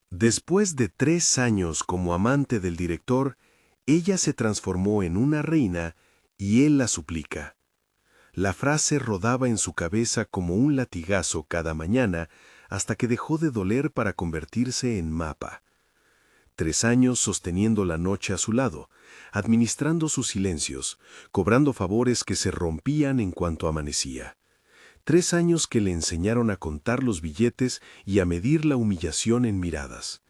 Después de 3 años como amante del director, ella se transformó en una reina y él la suplica. La frase rodaba en su cabeza como un latigazo cada mañana hasta que dejó de doler para convertirse en mapa. 3 años sosteniendo la noche a su lado, administrando sus silencios, cobrando favores que se rompían en cuanto amanecía. 3 años que le enseñaron a contar los billetes y a medir la humillación en miradas.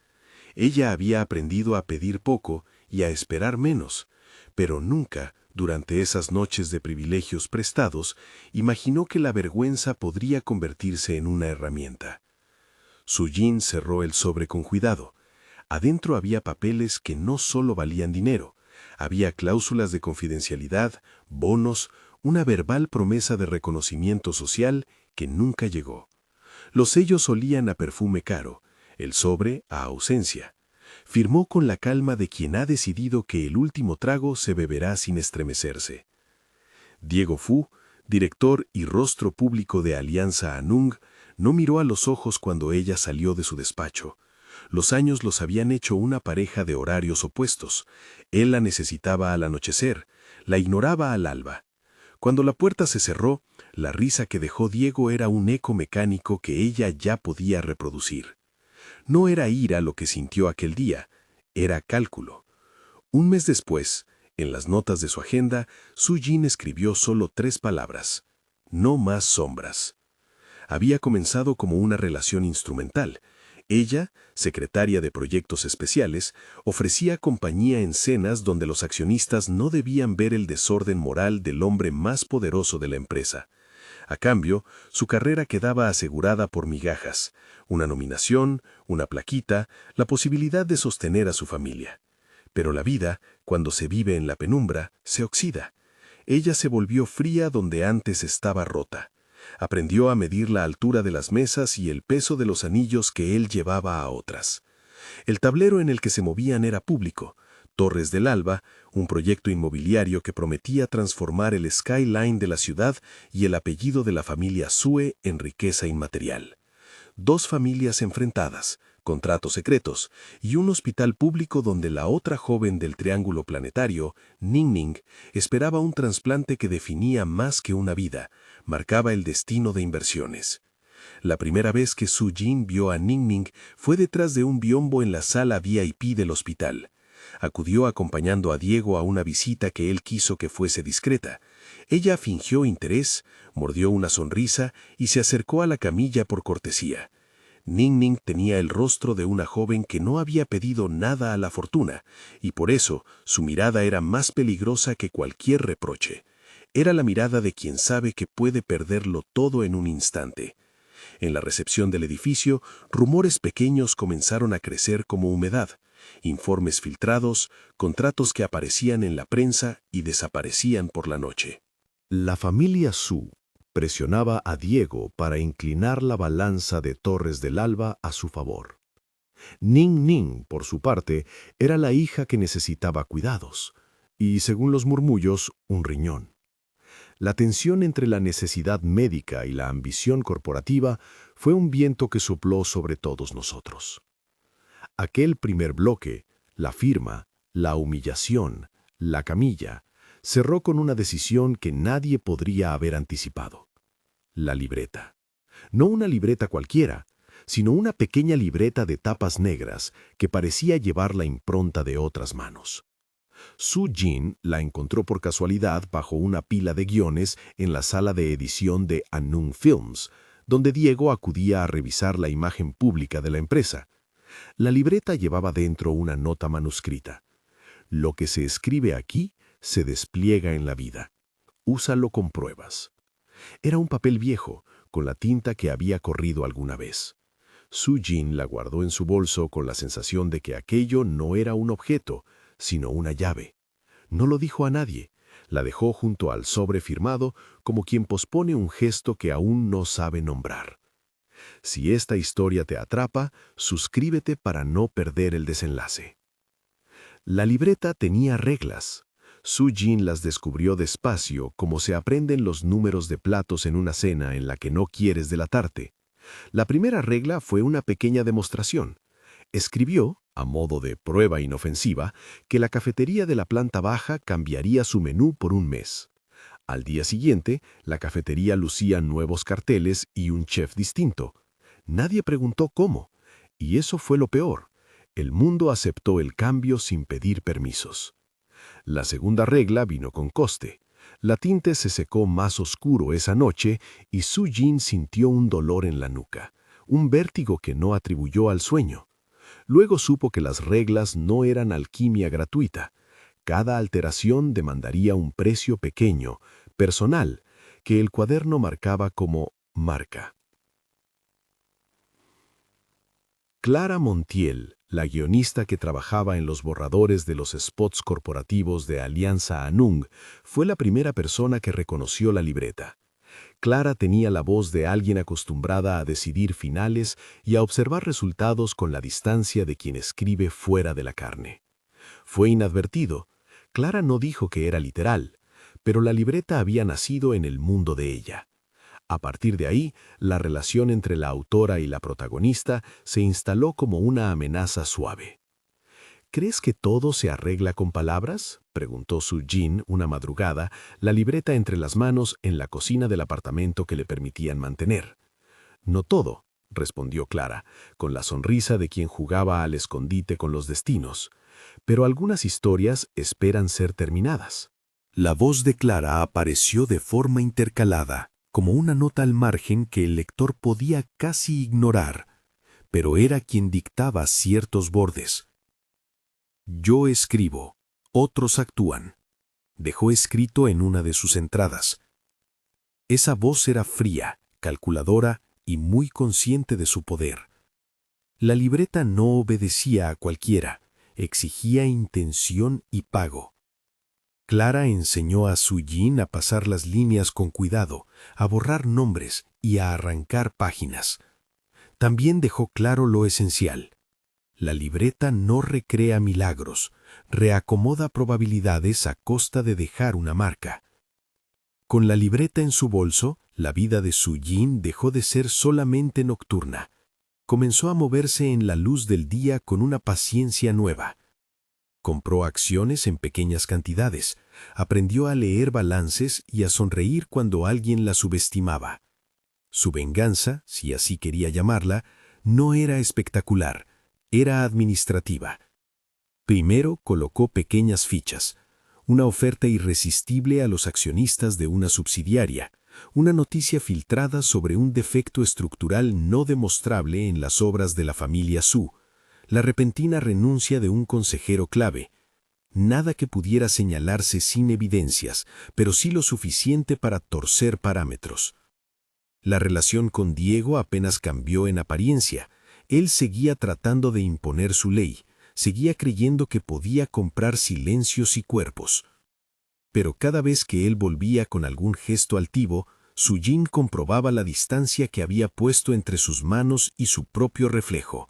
Ella había aprendido a pedir poco y a esperar menos, pero nunca, durante esas noches de privilegios prestados, imaginó que la vergüenza podría convertirse en una herramienta. Su jean cerró el sobre con cuidado. Adentro había papeles que no solo valían dinero, había cláusulas de confidencialidad, bonos, una verbal promesa de reconocimiento social que nunca llegó. Los sellos olían a perfume caro, el sobre a ausencia. Firmó con la calma de quien ha decidido que el último trago se beberá sin estremecerse. Diego Fu, director y rostro público de Alianza Anung, no miró a los ojos cuando ella salió de su despacho. Los años los habían hecho una pareja de horarios opuestos. Él la necesitaba al anochecer, la ignoraba al alba. Cuando la puerta se cerró, la risa que dejó Diego era un eco mecánico que ella ya podía reproducir. No era ira lo que sintió aquel día, era cálculo. Un mes después, en las notas de su agenda, Su Jin escribió solo 3 palabras: no más sombras. Había comenzado como una relación instrumental. Ella, secretaria de proyectos especiales, ofrecía compañía en cenas donde los accionistas no debían ver el desorden moral del hombre más poderoso de la empresa. A cambio, su carrera quedaba asegurada por migajas, una nominación, una plaquita, la posibilidad de sostener a su familia. Pero la vida, cuando se vive en la penumbra, se oxida. Ella se volvió fría donde antes estaba rota. Aprendió a medir la altura de las mesas y el peso de los anillos que él llevaba a otras. El tablero en el que se movían era público. Torres del Alba, un proyecto inmobiliario que prometía transformar el skyline de la ciudad y el apellido de la familia Sue en riqueza inmaterial. 2 familias enfrentadas, contratos secretos y un hospital público donde la otra joven del triángulo planetario, Ning Ning, esperaba un trasplante que definía más que una vida, marcaba el destino de inversiones. La primera vez que Su Jin vio a Ning Ning fue detrás de un biombo en la sala VIP del hospital. Acudió acompañando a Diego a una visita que él quiso que fuese discreta. Ella fingió interés, mordió una sonrisa y se acercó a la camilla por cortesía. Ning Ning tenía el rostro de una joven que no había pedido nada a la fortuna, y por eso su mirada era más peligrosa que cualquier reproche. Era la mirada de quien sabe que puede perderlo todo en un instante. En la recepción del edificio, rumores pequeños comenzaron a crecer como humedad. Informes filtrados, contratos que aparecían en la prensa y desaparecían por la noche. La familia Su presionaba a Diego para inclinar la balanza de Torres del Alba a su favor. Ning Ning, por su parte, era la hija que necesitaba cuidados y, según los murmullos, un riñón. La tensión entre la necesidad médica y la ambición corporativa fue un viento que sopló sobre todos nosotros. Aquel primer bloque, la firma, la humillación, la camilla, cerró con una decisión que nadie podría haber anticipado: la libreta. No una libreta cualquiera, sino una pequeña libreta de tapas negras que parecía llevar la impronta de otras manos. Su Jin la encontró por casualidad bajo una pila de guiones en la sala de edición de Anung Films, donde Diego acudía a revisar la imagen pública de la empresa. La libreta llevaba dentro una nota manuscrita: lo que se escribe aquí se despliega en la vida. Úsalo con pruebas. Era un papel viejo, con la tinta que había corrido alguna vez. Su Jin la guardó en su bolso con la sensación de que aquello no era un objeto, sino una llave. No lo dijo a nadie. La dejó junto al sobre firmado, como quien pospone un gesto que aún no sabe nombrar. Si esta historia te atrapa, suscríbete para no perder el desenlace. La libreta tenía reglas. Su Jin las descubrió despacio, como se aprenden los números de platos en una cena en la que no quieres delatarte. La primera regla fue una pequeña demostración. Escribió, a modo de prueba inofensiva, que la cafetería de la planta baja cambiaría su menú por un mes. Al día siguiente, la cafetería lucía nuevos carteles y un chef distinto. Nadie preguntó cómo, y eso fue lo peor. El mundo aceptó el cambio sin pedir permisos. La segunda regla vino con coste. La tinte se secó más oscuro esa noche y Su Jin sintió un dolor en la nuca, un vértigo que no atribuyó al sueño. Luego supo que las reglas no eran alquimia gratuita. Cada alteración demandaría un precio pequeño, personal, que el cuaderno marcaba como marca. Clara Montiel, la guionista que trabajaba en los borradores de los spots corporativos de Alianza Anung, fue la primera persona que reconoció la libreta. Clara tenía la voz de alguien acostumbrada a decidir finales y a observar resultados con la distancia de quien escribe fuera de la carne. Fue inadvertido. Clara no dijo que era literal, pero la libreta había nacido en el mundo de ella. A partir de ahí, la relación entre la autora y la protagonista se instaló como una amenaza suave. ¿Crees que todo se arregla con palabras?, preguntó Su Jin una madrugada, la libreta entre las manos en la cocina del apartamento que le permitían mantener. No todo, respondió Clara, con la sonrisa de quien jugaba al escondite con los destinos. Pero algunas historias esperan ser terminadas. La voz de Clara apareció de forma intercalada, como una nota al margen que el lector podía casi ignorar, pero era quien dictaba ciertos bordes. Yo escribo, otros actúan, dejó escrito en una de sus entradas. Esa voz era fría, calculadora y muy consciente de su poder. La libreta no obedecía a cualquiera, exigía intención y pago. Clara enseñó a Su Jin a pasar las líneas con cuidado, a borrar nombres y a arrancar páginas. También dejó claro lo esencial. La libreta no recrea milagros, reacomoda probabilidades a costa de dejar una marca. Con la libreta en su bolso, la vida de Su Jin dejó de ser solamente nocturna. Comenzó a moverse en la luz del día con una paciencia nueva. Compró acciones en pequeñas cantidades, aprendió a leer balances y a sonreír cuando alguien la subestimaba. Su venganza, si así quería llamarla, no era espectacular, era administrativa. Primero colocó pequeñas fichas, una oferta irresistible a los accionistas de una subsidiaria, una noticia filtrada sobre un defecto estructural no demostrable en las obras de la familia Su, la repentina renuncia de un consejero clave. Nada que pudiera señalarse sin evidencias, pero sí lo suficiente para torcer parámetros. La relación con Diego apenas cambió en apariencia. Él seguía tratando de imponer su ley, seguía creyendo que podía comprar silencios y cuerpos. Pero cada vez que él volvía con algún gesto altivo, Su Jin comprobaba la distancia que había puesto entre sus manos y su propio reflejo.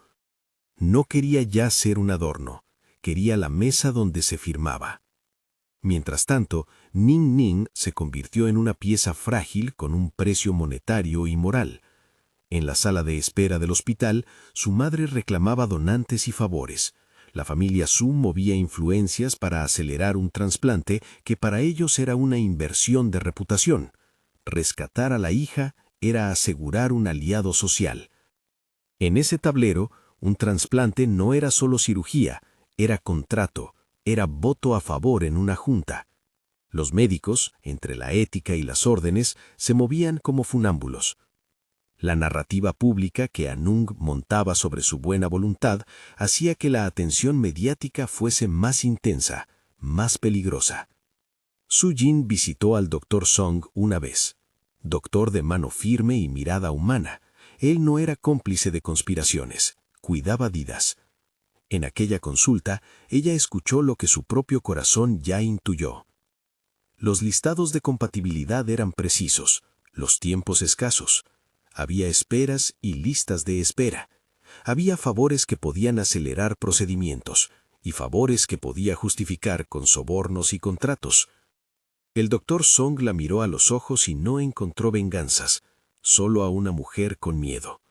No quería ya ser un adorno, quería la mesa donde se firmaba. Mientras tanto, Ning Ning se convirtió en una pieza frágil con un precio monetario y moral. En la sala de espera del hospital, su madre reclamaba donantes y favores. La familia Su movía influencias para acelerar un trasplante que para ellos era una inversión de reputación. Rescatar a la hija era asegurar un aliado social. En ese tablero, un trasplante no era solo cirugía, era contrato, era voto a favor en una junta. Los médicos, entre la ética y las órdenes, se movían como funámbulos. La narrativa pública que Anung montaba sobre su buena voluntad hacía que la atención mediática fuese más intensa, más peligrosa. Su Jin visitó al Dr. Song una vez. Doctor de mano firme y mirada humana. Él no era cómplice de conspiraciones. Cuidaba vidas. En aquella consulta, ella escuchó lo que su propio corazón ya intuyó. Los listados de compatibilidad eran precisos, los tiempos escasos. Había esperas y listas de espera. Había favores que podían acelerar procedimientos y favores que podía justificar con sobornos y contratos. El doctor Song la miró a los ojos y no encontró venganzas, solo a una mujer con miedo.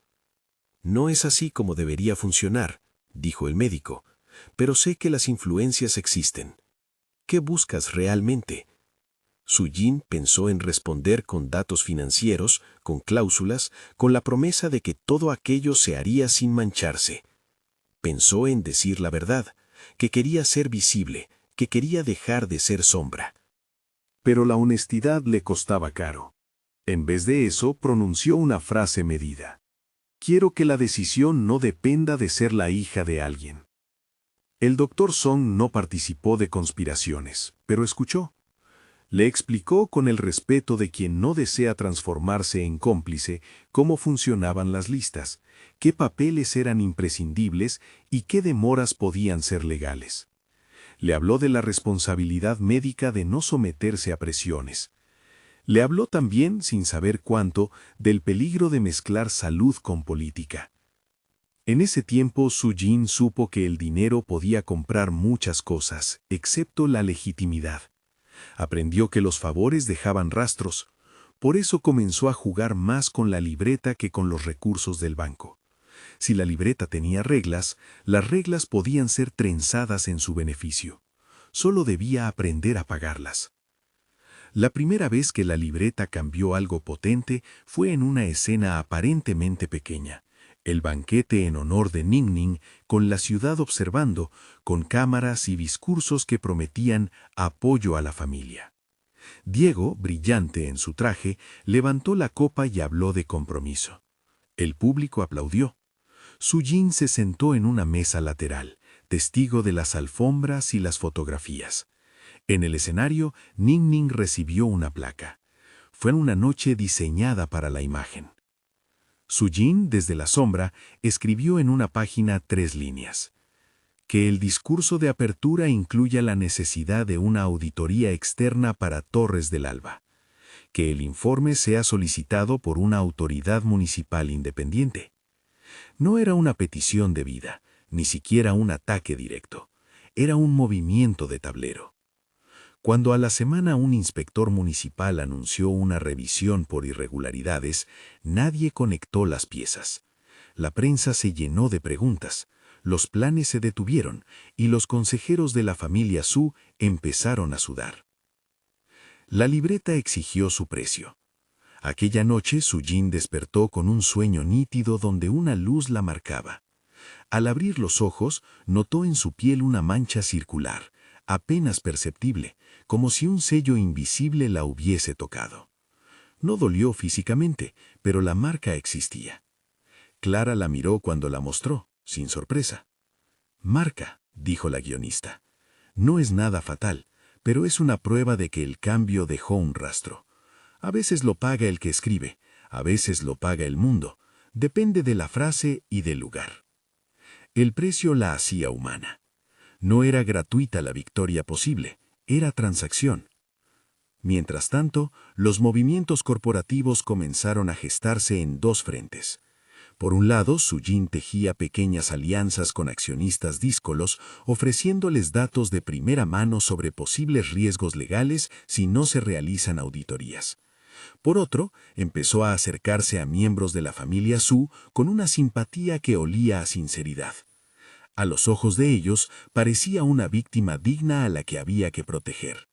No es así como debería funcionar, dijo el médico, pero sé que las influencias existen. ¿Qué buscas realmente? Su Jin pensó en responder con datos financieros, con cláusulas, con la promesa de que todo aquello se haría sin mancharse. Pensó en decir la verdad, que quería ser visible, que quería dejar de ser sombra. Pero la honestidad le costaba caro. En vez de eso, pronunció una frase medida. Quiero que la decisión no dependa de ser la hija de alguien. El doctor Song no participó de conspiraciones, pero escuchó. Le explicó con el respeto de quien no desea transformarse en cómplice cómo funcionaban las listas, qué papeles eran imprescindibles y qué demoras podían ser legales. Le habló de la responsabilidad médica de no someterse a presiones. Le habló también, sin saber cuánto, del peligro de mezclar salud con política. En ese tiempo, Su Jin supo que el dinero podía comprar muchas cosas, excepto la legitimidad. Aprendió que los favores dejaban rastros. Por eso comenzó a jugar más con la libreta que con los recursos del banco. Si la libreta tenía reglas, las reglas podían ser trenzadas en su beneficio. Solo debía aprender a pagarlas. La primera vez que la libreta cambió algo potente fue en una escena aparentemente pequeña. El banquete en honor de Ning Ning, con la ciudad observando, con cámaras y discursos que prometían apoyo a la familia. Diego, brillante en su traje, levantó la copa y habló de compromiso. El público aplaudió. Su Jin se sentó en una mesa lateral, testigo de las alfombras y las fotografías. En el escenario, Ning Ning recibió una placa. Fue una noche diseñada para la imagen. Su Jin, desde la sombra, escribió en una página 3 líneas. Que el discurso de apertura incluya la necesidad de una auditoría externa para Torres del Alba. Que el informe sea solicitado por una autoridad municipal independiente. No era una petición de vida, ni siquiera un ataque directo. Era un movimiento de tablero. Cuando a la semana un inspector municipal anunció una revisión por irregularidades, nadie conectó las piezas. La prensa se llenó de preguntas, los planes se detuvieron y los consejeros de la familia Su empezaron a sudar. La libreta exigió su precio. Aquella noche Su Jin despertó con un sueño nítido donde una luz la marcaba. Al abrir los ojos, notó en su piel una mancha circular, apenas perceptible, como si un sello invisible la hubiese tocado. No dolió físicamente, pero la marca existía. Clara la miró cuando la mostró, sin sorpresa. «Marca», dijo la guionista. «No es nada fatal, pero es una prueba de que el cambio dejó un rastro. A veces lo paga el que escribe, a veces lo paga el mundo. Depende de la frase y del lugar». El precio la hacía humana. No era gratuita la victoria posible, era transacción. Mientras tanto, los movimientos corporativos comenzaron a gestarse en dos frentes. Por un lado, Su Jin tejía pequeñas alianzas con accionistas díscolos, ofreciéndoles datos de primera mano sobre posibles riesgos legales si no se realizan auditorías. Por otro, empezó a acercarse a miembros de la familia Su con una simpatía que olía a sinceridad. A los ojos de ellos, parecía una víctima digna a la que había que proteger.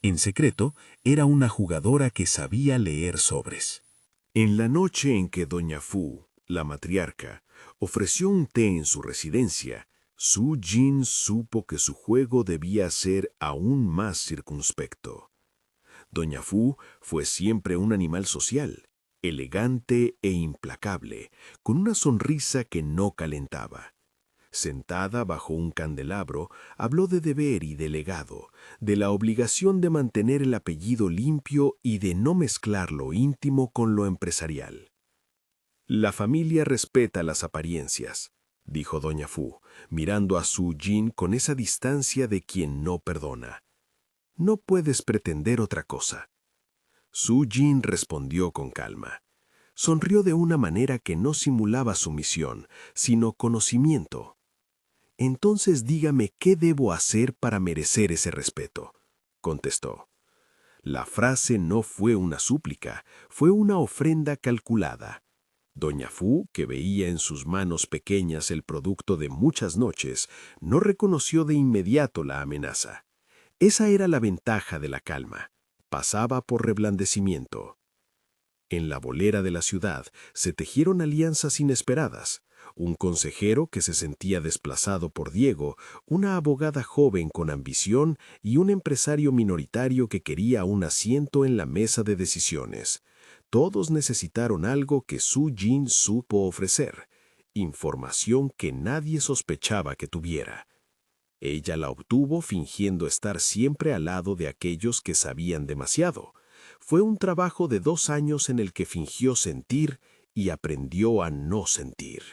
En secreto, era una jugadora que sabía leer sobres. En la noche en que doña Fu, la matriarca, ofreció un té en su residencia, Su Jin supo que su juego debía ser aún más circunspecto. Doña Fu fue siempre un animal social, elegante e implacable, con una sonrisa que no calentaba. Sentada bajo un candelabro, habló de deber y de legado, de la obligación de mantener el apellido limpio y de no mezclar lo íntimo con lo empresarial. «La familia respeta las apariencias», dijo doña Fu, mirando a Su Jin con esa distancia de quien no perdona. «No puedes pretender otra cosa». Su Jin respondió con calma. Sonrió de una manera que no simulaba sumisión, sino conocimiento. «Entonces dígame qué debo hacer para merecer ese respeto», contestó. La frase no fue una súplica, fue una ofrenda calculada. Doña Fu, que veía en sus manos pequeñas el producto de muchas noches, no reconoció de inmediato la amenaza. Esa era la ventaja de la calma. Pasaba por reblandecimiento. En la bolera de la ciudad se tejieron alianzas inesperadas. Un consejero que se sentía desplazado por Diego, una abogada joven con ambición y un empresario minoritario que quería un asiento en la mesa de decisiones. Todos necesitaron algo que Su Jin supo ofrecer, información que nadie sospechaba que tuviera. Ella la obtuvo fingiendo estar siempre al lado de aquellos que sabían demasiado. Fue un trabajo de 2 años en el que fingió sentir y aprendió a no sentir.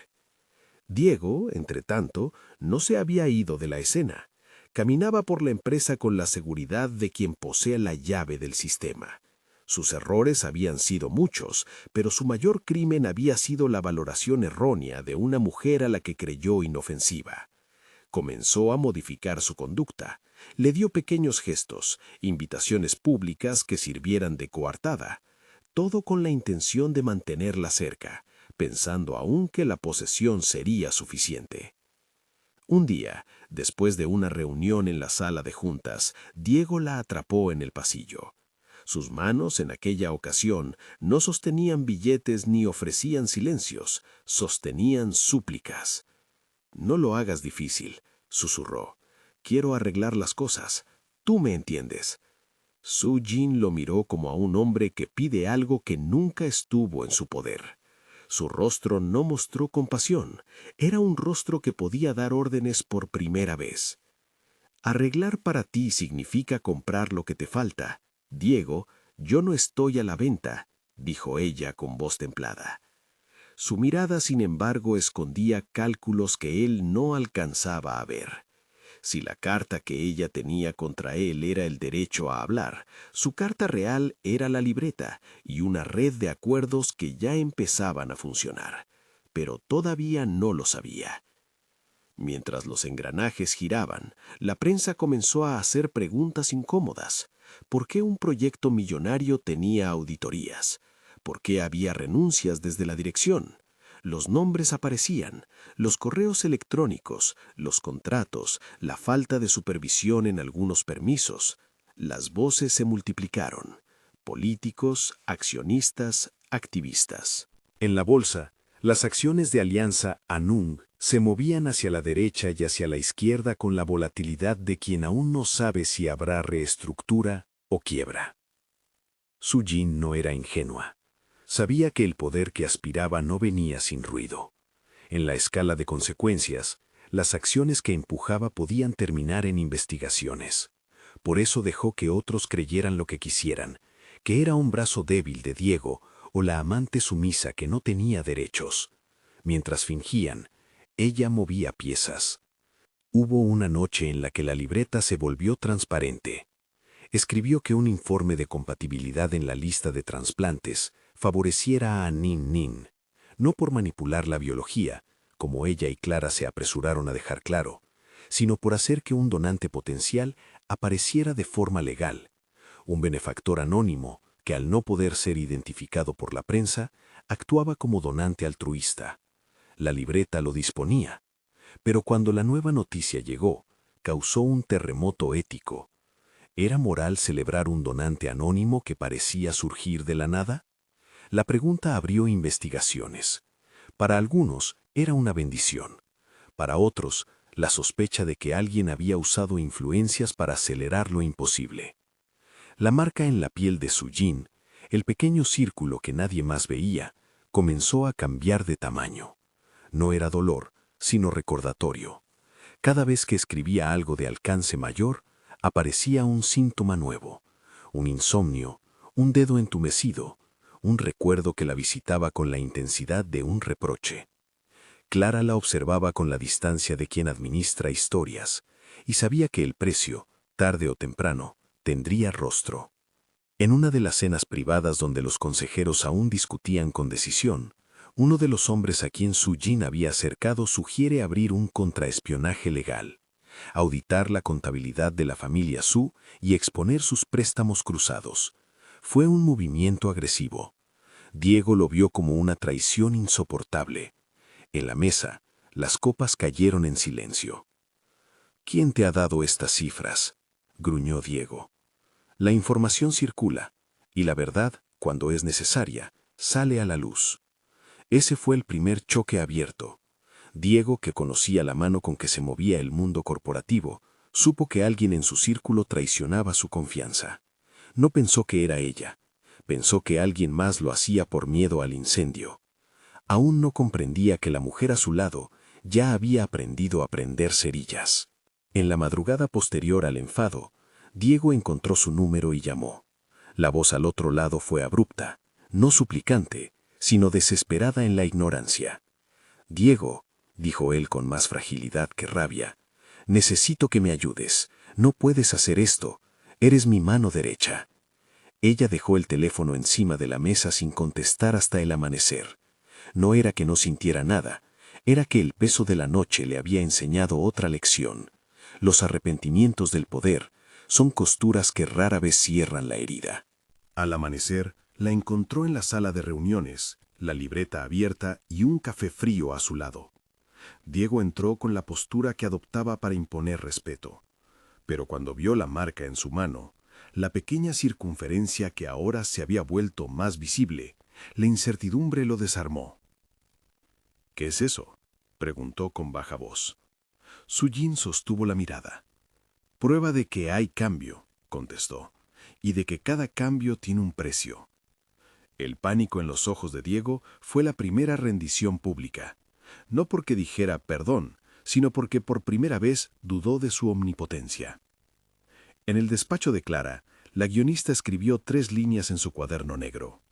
Diego, entretanto, no se había ido de la escena. Caminaba por la empresa con la seguridad de quien posee la llave del sistema. Sus errores habían sido muchos, pero su mayor crimen había sido la valoración errónea de una mujer a la que creyó inofensiva. Comenzó a modificar su conducta. Le dio pequeños gestos, invitaciones públicas que sirvieran de coartada, todo con la intención de mantenerla cerca, pensando aún que la posesión sería suficiente. Un día, después de una reunión en la sala de juntas, Diego la atrapó en el pasillo. Sus manos en aquella ocasión no sostenían billetes ni ofrecían silencios, sostenían súplicas. «No lo hagas difícil», susurró. «Quiero arreglar las cosas. Tú me entiendes». Su Jin lo miró como a un hombre que pide algo que nunca estuvo en su poder. Su rostro no mostró compasión. Era un rostro que podía dar órdenes por primera vez. «Arreglar para ti significa comprar lo que te falta. Diego, yo no estoy a la venta», dijo ella con voz templada. Su mirada, sin embargo, escondía cálculos que él no alcanzaba a ver. Si la carta que ella tenía contra él era el derecho a hablar, su carta real era la libreta y una red de acuerdos que ya empezaban a funcionar. Pero todavía no lo sabía. Mientras los engranajes giraban, la prensa comenzó a hacer preguntas incómodas. ¿Por qué un proyecto millonario tenía auditorías? ¿Por qué había renuncias desde la dirección? Los nombres aparecían, los correos electrónicos, los contratos, la falta de supervisión en algunos permisos. Las voces se multiplicaron. Políticos, accionistas, activistas. En la bolsa, las acciones de Alianza Anung se movían hacia la derecha y hacia la izquierda con la volatilidad de quien aún no sabe si habrá reestructura o quiebra. Su Jin no era ingenua. Sabía que el poder que aspiraba no venía sin ruido. En la escala de consecuencias, las acciones que empujaba podían terminar en investigaciones. Por eso dejó que otros creyeran lo que quisieran, que era un brazo débil de Diego o la amante sumisa que no tenía derechos. Mientras fingían, ella movía piezas. Hubo una noche en la que la libreta se volvió transparente. Escribió que un informe de compatibilidad en la lista de trasplantes favoreciera a Nin Nin, no por manipular la biología, como ella y Clara se apresuraron a dejar claro, sino por hacer que un donante potencial apareciera de forma legal, un benefactor anónimo que al no poder ser identificado por la prensa, actuaba como donante altruista. La libreta lo disponía, pero cuando la nueva noticia llegó, causó un terremoto ético. ¿Era moral celebrar un donante anónimo que parecía surgir de la nada? La pregunta abrió investigaciones. Para algunos era una bendición. Para otros, la sospecha de que alguien había usado influencias para acelerar lo imposible. La marca en la piel de Su Jin, el pequeño círculo que nadie más veía, comenzó a cambiar de tamaño. No era dolor, sino recordatorio. Cada vez que escribía algo de alcance mayor, aparecía un síntoma nuevo, un insomnio, un dedo entumecido, un recuerdo que la visitaba con la intensidad de un reproche. Clara la observaba con la distancia de quien administra historias y sabía que el precio, tarde o temprano, tendría rostro. En una de las cenas privadas donde los consejeros aún discutían con decisión, uno de los hombres a quien Su Jin había acercado sugiere abrir un contraespionaje legal, auditar la contabilidad de la familia Su y exponer sus préstamos cruzados. Fue un movimiento agresivo. Diego lo vio como una traición insoportable. En la mesa, las copas cayeron en silencio. «¿Quién te ha dado estas cifras?», gruñó Diego. «La información circula, y la verdad, cuando es necesaria, sale a la luz». Ese fue el primer choque abierto. Diego, que conocía la mano con que se movía el mundo corporativo, supo que alguien en su círculo traicionaba su confianza. No pensó que era ella. Pensó que alguien más lo hacía por miedo al incendio. Aún no comprendía que la mujer a su lado ya había aprendido a prender cerillas. En la madrugada posterior al enfado, Diego encontró su número y llamó. La voz al otro lado fue abrupta, no suplicante, sino desesperada en la ignorancia. «Diego», dijo él con más fragilidad que rabia, «necesito que me ayudes. No puedes hacer esto. Eres mi mano derecha». Ella dejó el teléfono encima de la mesa sin contestar hasta el amanecer. No era que no sintiera nada, era que el peso de la noche le había enseñado otra lección. Los arrepentimientos del poder son costuras que rara vez cierran la herida. Al amanecer, la encontró en la sala de reuniones, la libreta abierta y un café frío a su lado. Diego entró con la postura que adoptaba para imponer respeto. Pero cuando vio la marca en su mano, la pequeña circunferencia que ahora se había vuelto más visible, la incertidumbre lo desarmó. «¿Qué es eso?», preguntó con baja voz. Su Jin sostuvo la mirada. «Prueba de que hay cambio», contestó, «y de que cada cambio tiene un precio». El pánico en los ojos de Diego fue la primera rendición pública. No porque dijera perdón, sino porque por primera vez dudó de su omnipotencia. En el despacho de Clara, la guionista escribió 3 líneas en su cuaderno negro.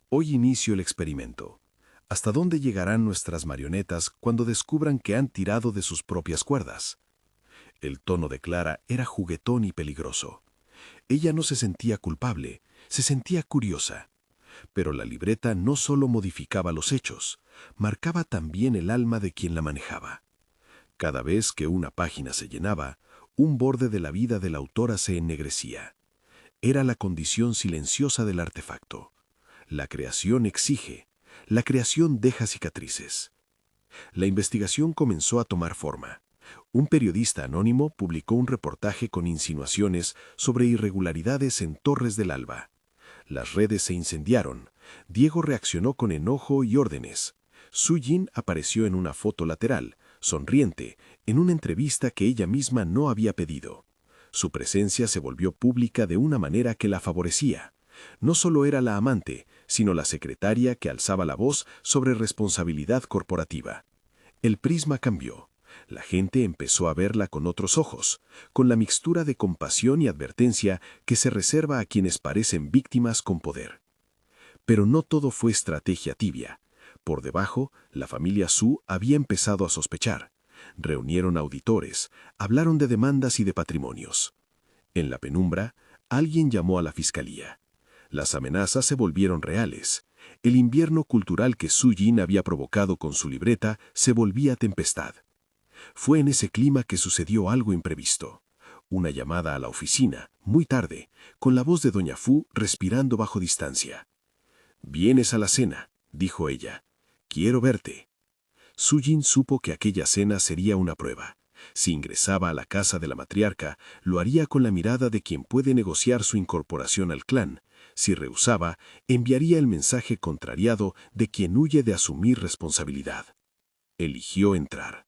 «Hoy inicio el experimento. ¿Hasta dónde llegarán nuestras marionetas cuando descubran que han tirado de sus propias cuerdas?». El tono de Clara era juguetón y peligroso. Ella no se sentía culpable, se sentía curiosa. Pero la libreta no solo modificaba los hechos, marcaba también el alma de quien la manejaba. Cada vez que una página se llenaba, un borde de la vida de la autora se ennegrecía. Era la condición silenciosa del artefacto. La creación exige, la creación deja cicatrices. La investigación comenzó a tomar forma. Un periodista anónimo publicó un reportaje con insinuaciones sobre irregularidades en Torres del Alba. Las redes se incendiaron. Diego reaccionó con enojo y órdenes. Su Jin apareció en una foto lateral, sonriente, en una entrevista que ella misma no había pedido. Su presencia se volvió pública de una manera que la favorecía. No solo era la amante, sino la secretaria que alzaba la voz sobre responsabilidad corporativa. El prisma cambió. La gente empezó a verla con otros ojos, con la mixtura de compasión y advertencia que se reserva a quienes parecen víctimas con poder. Pero no todo fue estrategia tibia. Por debajo, la familia Su había empezado a sospechar. Reunieron auditores, hablaron de demandas y de patrimonios. En la penumbra, alguien llamó a la fiscalía. Las amenazas se volvieron reales. El invierno cultural que Su Jin había provocado con su libreta se volvía tempestad. Fue en ese clima que sucedió algo imprevisto. Una llamada a la oficina, muy tarde, con la voz de doña Fu respirando bajo distancia. «Vienes a la cena», dijo ella. «Quiero verte». Su Jin supo que aquella cena sería una prueba. Si ingresaba a la casa de la matriarca, lo haría con la mirada de quien puede negociar su incorporación al clan. Si rehusaba, enviaría el mensaje contrariado de quien huye de asumir responsabilidad. Eligió entrar.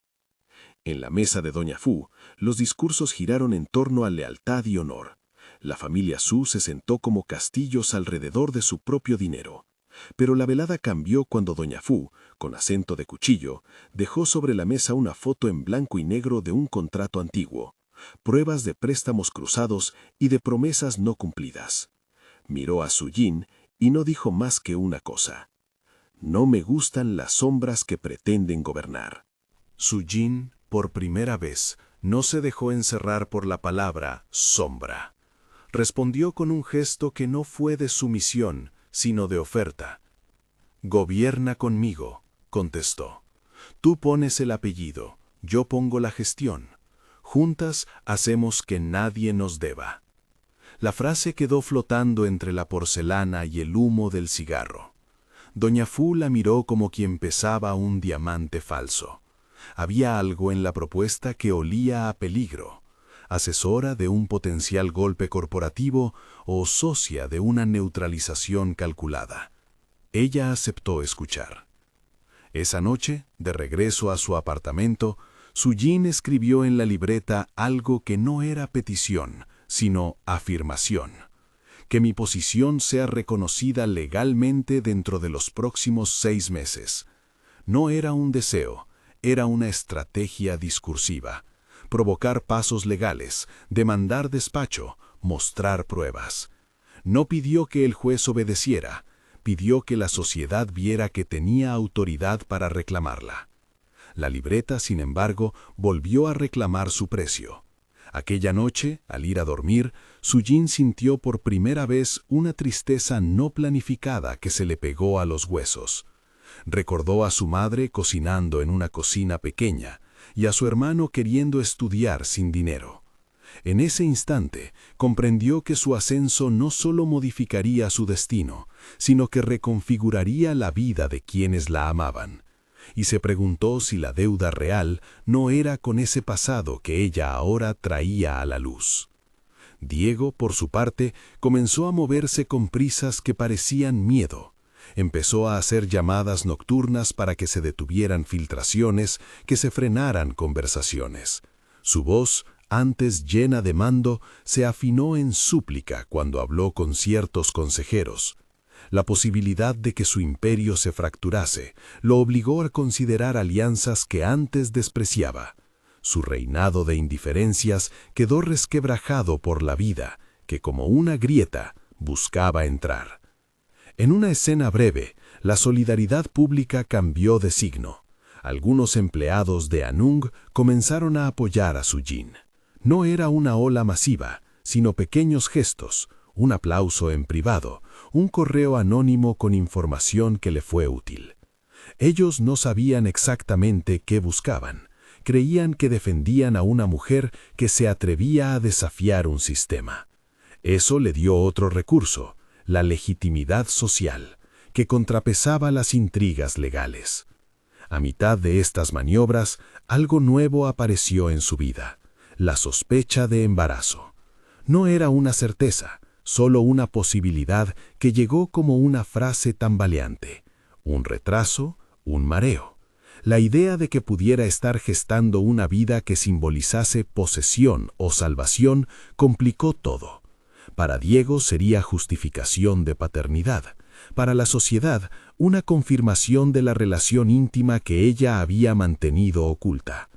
En la mesa de doña Fu, los discursos giraron en torno a lealtad y honor. La familia Su se sentó como castillos alrededor de su propio dinero. Pero la velada cambió cuando doña Fu, con acento de cuchillo, dejó sobre la mesa una foto en blanco y negro de un contrato antiguo, pruebas de préstamos cruzados y de promesas no cumplidas. Miró a Su Jin y no dijo más que una cosa: «No me gustan las sombras que pretenden gobernar». Su Jin, por primera vez, no se dejó encerrar por la palabra sombra. Respondió con un gesto que no fue de sumisión, sino de oferta. «Gobierna conmigo», contestó. «Tú pones el apellido, yo pongo la gestión. Juntas hacemos que nadie nos deba». La frase quedó flotando entre la porcelana y el humo del cigarro. Doña Fu la miró como quien pesaba un diamante falso. Había algo en la propuesta que olía a peligro. Asesora de un potencial golpe corporativo o socia de una neutralización calculada. Ella aceptó escuchar. Esa noche, de regreso a su apartamento, Su Jin escribió en la libreta algo que no era petición, sino afirmación. Que mi posición sea reconocida legalmente dentro de los próximos 6 meses. No era un deseo, era una estrategia discursiva. Provocar pasos legales, demandar despacho, mostrar pruebas. No pidió que el juez obedeciera, pidió que la sociedad viera que tenía autoridad para reclamarla. La libreta, sin embargo, volvió a reclamar su precio. Aquella noche, al ir a dormir, Su Jin sintió por primera vez una tristeza no planificada que se le pegó a los huesos. Recordó a su madre cocinando en una cocina pequeña y a su hermano queriendo estudiar sin dinero. En ese instante, comprendió que su ascenso no solo modificaría su destino, sino que reconfiguraría la vida de quienes la amaban. Y se preguntó si la deuda real no era con ese pasado que ella ahora traía a la luz. Diego, por su parte, comenzó a moverse con prisas que parecían miedo. Empezó a hacer llamadas nocturnas para que se detuvieran filtraciones, que se frenaran conversaciones. Su voz, antes llena de mando, se afinó en súplica cuando habló con ciertos consejeros. La posibilidad de que su imperio se fracturase lo obligó a considerar alianzas que antes despreciaba. Su reinado de indiferencias quedó resquebrajado por la vida, que como una grieta buscaba entrar. En una escena breve, la solidaridad pública cambió de signo. Algunos empleados de Anung comenzaron a apoyar a Su Jin. No era una ola masiva, sino pequeños gestos, un aplauso en privado, un correo anónimo con información que le fue útil. Ellos no sabían exactamente qué buscaban. Creían que defendían a una mujer que se atrevía a desafiar un sistema. Eso le dio otro recurso, la legitimidad social, que contrapesaba las intrigas legales. A mitad de estas maniobras, algo nuevo apareció en su vida, la sospecha de embarazo. No era una certeza, solo una posibilidad que llegó como una frase tambaleante, un retraso, un mareo. La idea de que pudiera estar gestando una vida que simbolizase posesión o salvación complicó todo. Para Diego sería justificación de paternidad, para la sociedad una confirmación de la relación íntima que ella había mantenido oculta.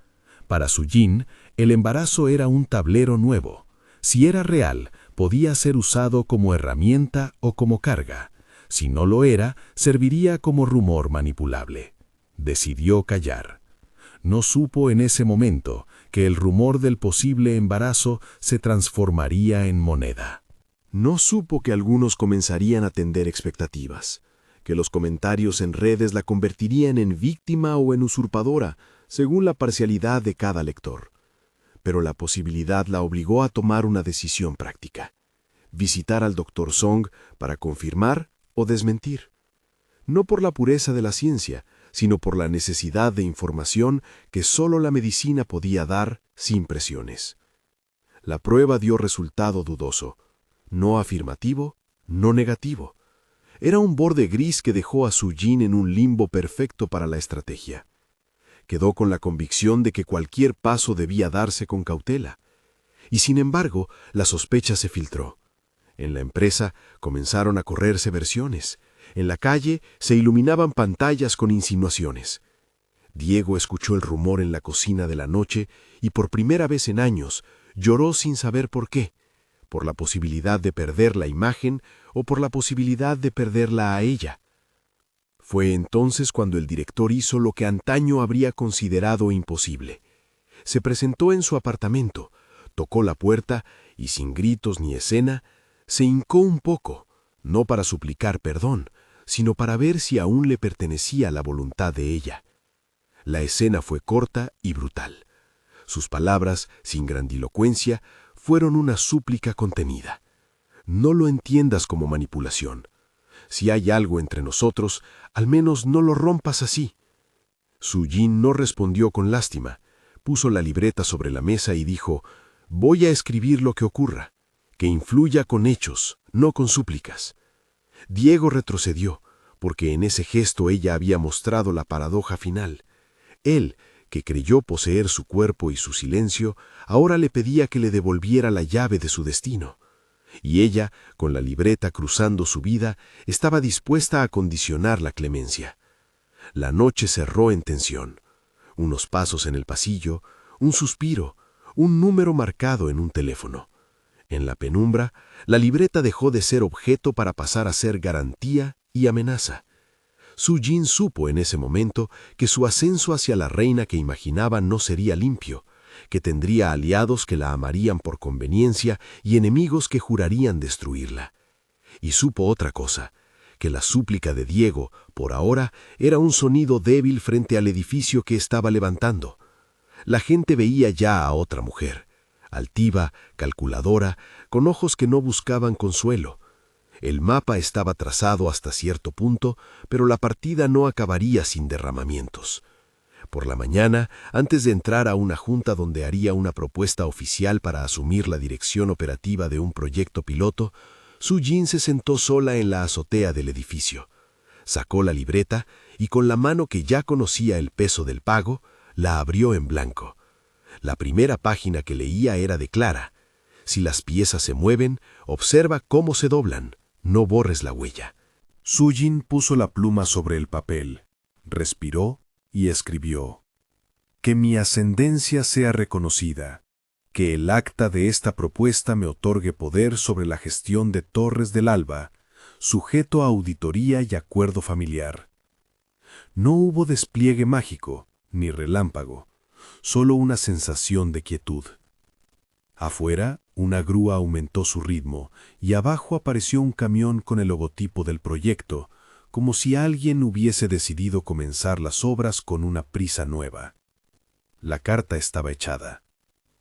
Para Su Jin, el embarazo era un tablero nuevo. Si era real, podía ser usado como herramienta o como carga. Si no lo era, serviría como rumor manipulable. Decidió callar. No supo en ese momento que el rumor del posible embarazo se transformaría en moneda. No supo que algunos comenzarían a tender expectativas, que los comentarios en redes la convertirían en víctima o en usurpadora, según la parcialidad de cada lector. Pero la posibilidad la obligó a tomar una decisión práctica: visitar al Dr. Song para confirmar o desmentir. No por la pureza de la ciencia, sino por la necesidad de información que solo la medicina podía dar sin presiones. La prueba dio resultado dudoso, no afirmativo, no negativo. Era un borde gris que dejó a Su Jin en un limbo perfecto para la estrategia. Quedó con la convicción de que cualquier paso debía darse con cautela. Y sin embargo, la sospecha se filtró. En la empresa comenzaron a correrse versiones. En la calle se iluminaban pantallas con insinuaciones. Diego escuchó el rumor en la cocina de la noche y por primera vez en años lloró sin saber por qué, por la posibilidad de perder la imagen o por la posibilidad de perderla a ella. Fue entonces cuando el director hizo lo que antaño habría considerado imposible. Se presentó en su apartamento, tocó la puerta y sin gritos ni escena, se hincó un poco, no para suplicar perdón, sino para ver si aún le pertenecía la voluntad de ella. La escena fue corta y brutal. Sus palabras, sin grandilocuencia, fueron una súplica contenida. No lo entiendas como manipulación. Si hay algo entre nosotros, al menos no lo rompas así». Su Jin no respondió con lástima. Puso la libreta sobre la mesa y dijo: «Voy a escribir lo que ocurra, que influya con hechos, no con súplicas». Diego retrocedió, porque en ese gesto ella había mostrado la paradoja final. Él, que creyó poseer su cuerpo y su silencio, ahora le pedía que le devolviera la llave de su destino. Y ella, con la libreta cruzando su vida, estaba dispuesta a condicionar la clemencia. La noche cerró en tensión. Unos pasos en el pasillo, un suspiro, un número marcado en un teléfono. En la penumbra, la libreta dejó de ser objeto para pasar a ser garantía y amenaza. Su Jin supo en ese momento que su ascenso hacia la reina que imaginaba no sería limpio, que tendría aliados que la amarían por conveniencia y enemigos que jurarían destruirla. Y supo otra cosa, que la súplica de Diego, por ahora, era un sonido débil frente al edificio que estaba levantando. La gente veía ya a otra mujer, altiva, calculadora, con ojos que no buscaban consuelo. El mapa estaba trazado hasta cierto punto, pero la partida no acabaría sin derramamientos. Por la mañana, antes de entrar a una junta donde haría una propuesta oficial para asumir la dirección operativa de un proyecto piloto, Su Jin se sentó sola en la azotea del edificio. Sacó la libreta y con la mano que ya conocía el peso del pago, la abrió en blanco. La primera página que leía era de Clara: «Si las piezas se mueven, observa cómo se doblan. No borres la huella». Su Jin puso la pluma sobre el papel, respiró y escribió: «Que mi ascendencia sea reconocida, que el acta de esta propuesta me otorgue poder sobre la gestión de Torres del Alba, sujeto a auditoría y acuerdo familiar». No hubo despliegue mágico, ni relámpago, solo una sensación de quietud. Afuera, una grúa aumentó su ritmo y abajo apareció un camión con el logotipo del proyecto, como si alguien hubiese decidido comenzar las obras con una prisa nueva. La carta estaba echada.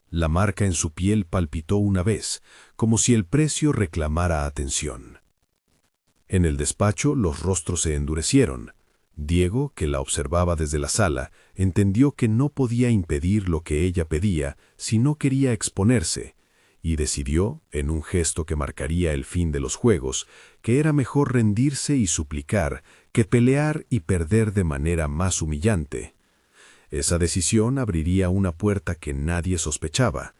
La marca en su piel palpitó una vez, como si el precio reclamara atención. En el despacho los rostros se endurecieron. Diego, que la observaba desde la sala, entendió que no podía impedir lo que ella pedía si no quería exponerse, y decidió, en un gesto que marcaría el fin de los juegos, que era mejor rendirse y suplicar que pelear y perder de manera más humillante. Esa decisión abriría una puerta que nadie sospechaba.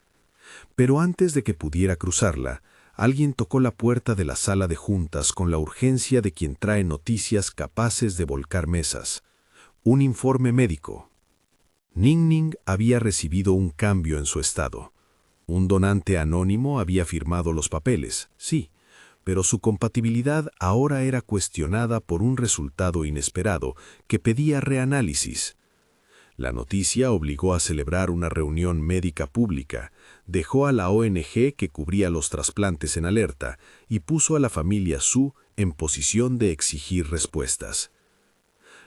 Pero antes de que pudiera cruzarla, alguien tocó la puerta de la sala de juntas con la urgencia de quien trae noticias capaces de volcar mesas. Un informe médico. Ning Ning había recibido un cambio en su estado. Un donante anónimo había firmado los papeles, sí, pero su compatibilidad ahora era cuestionada por un resultado inesperado que pedía reanálisis. La noticia obligó a celebrar una reunión médica pública, dejó a la ONG que cubría los trasplantes en alerta y puso a la familia Su en posición de exigir respuestas.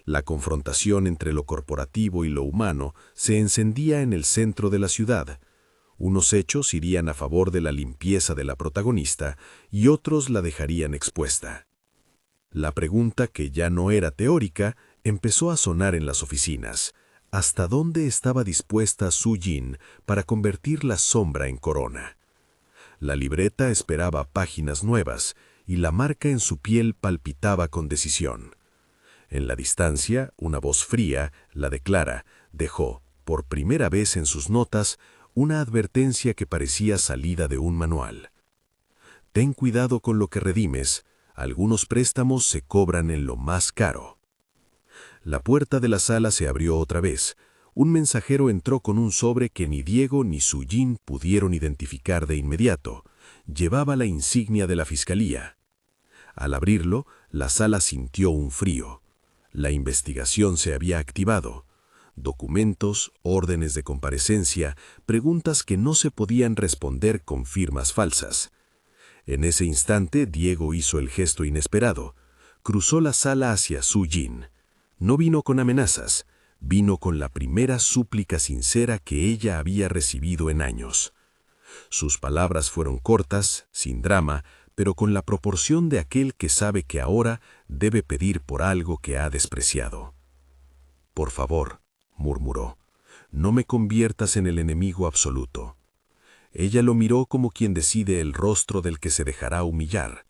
La confrontación entre lo corporativo y lo humano se encendía en el centro de la ciudad. Unos hechos irían a favor de la limpieza de la protagonista y otros la dejarían expuesta. La pregunta, que ya no era teórica, empezó a sonar en las oficinas. ¿Hasta dónde estaba dispuesta Su Jin para convertir la sombra en corona? La libreta esperaba páginas nuevas y la marca en su piel palpitaba con decisión. En la distancia, una voz fría, la de Clara, dejó, por primera vez en sus notas, una advertencia que parecía salida de un manual. «Ten cuidado con lo que redimes, algunos préstamos se cobran en lo más caro». La puerta de la sala se abrió otra vez. Un mensajero entró con un sobre que ni Diego ni Su Jin pudieron identificar de inmediato. Llevaba la insignia de la fiscalía. Al abrirlo, la sala sintió un frío. La investigación se había activado. Documentos, órdenes de comparecencia, preguntas que no se podían responder con firmas falsas. En ese instante, Diego hizo el gesto inesperado. Cruzó la sala hacia Su Jin. No vino con amenazas, vino con la primera súplica sincera que ella había recibido en años. Sus palabras fueron cortas, sin drama, pero con la proporción de aquel que sabe que ahora debe pedir por algo que ha despreciado. «Por favor», murmuró, «no me conviertas en el enemigo absoluto». Ella lo miró como quien decide el rostro del que se dejará humillar.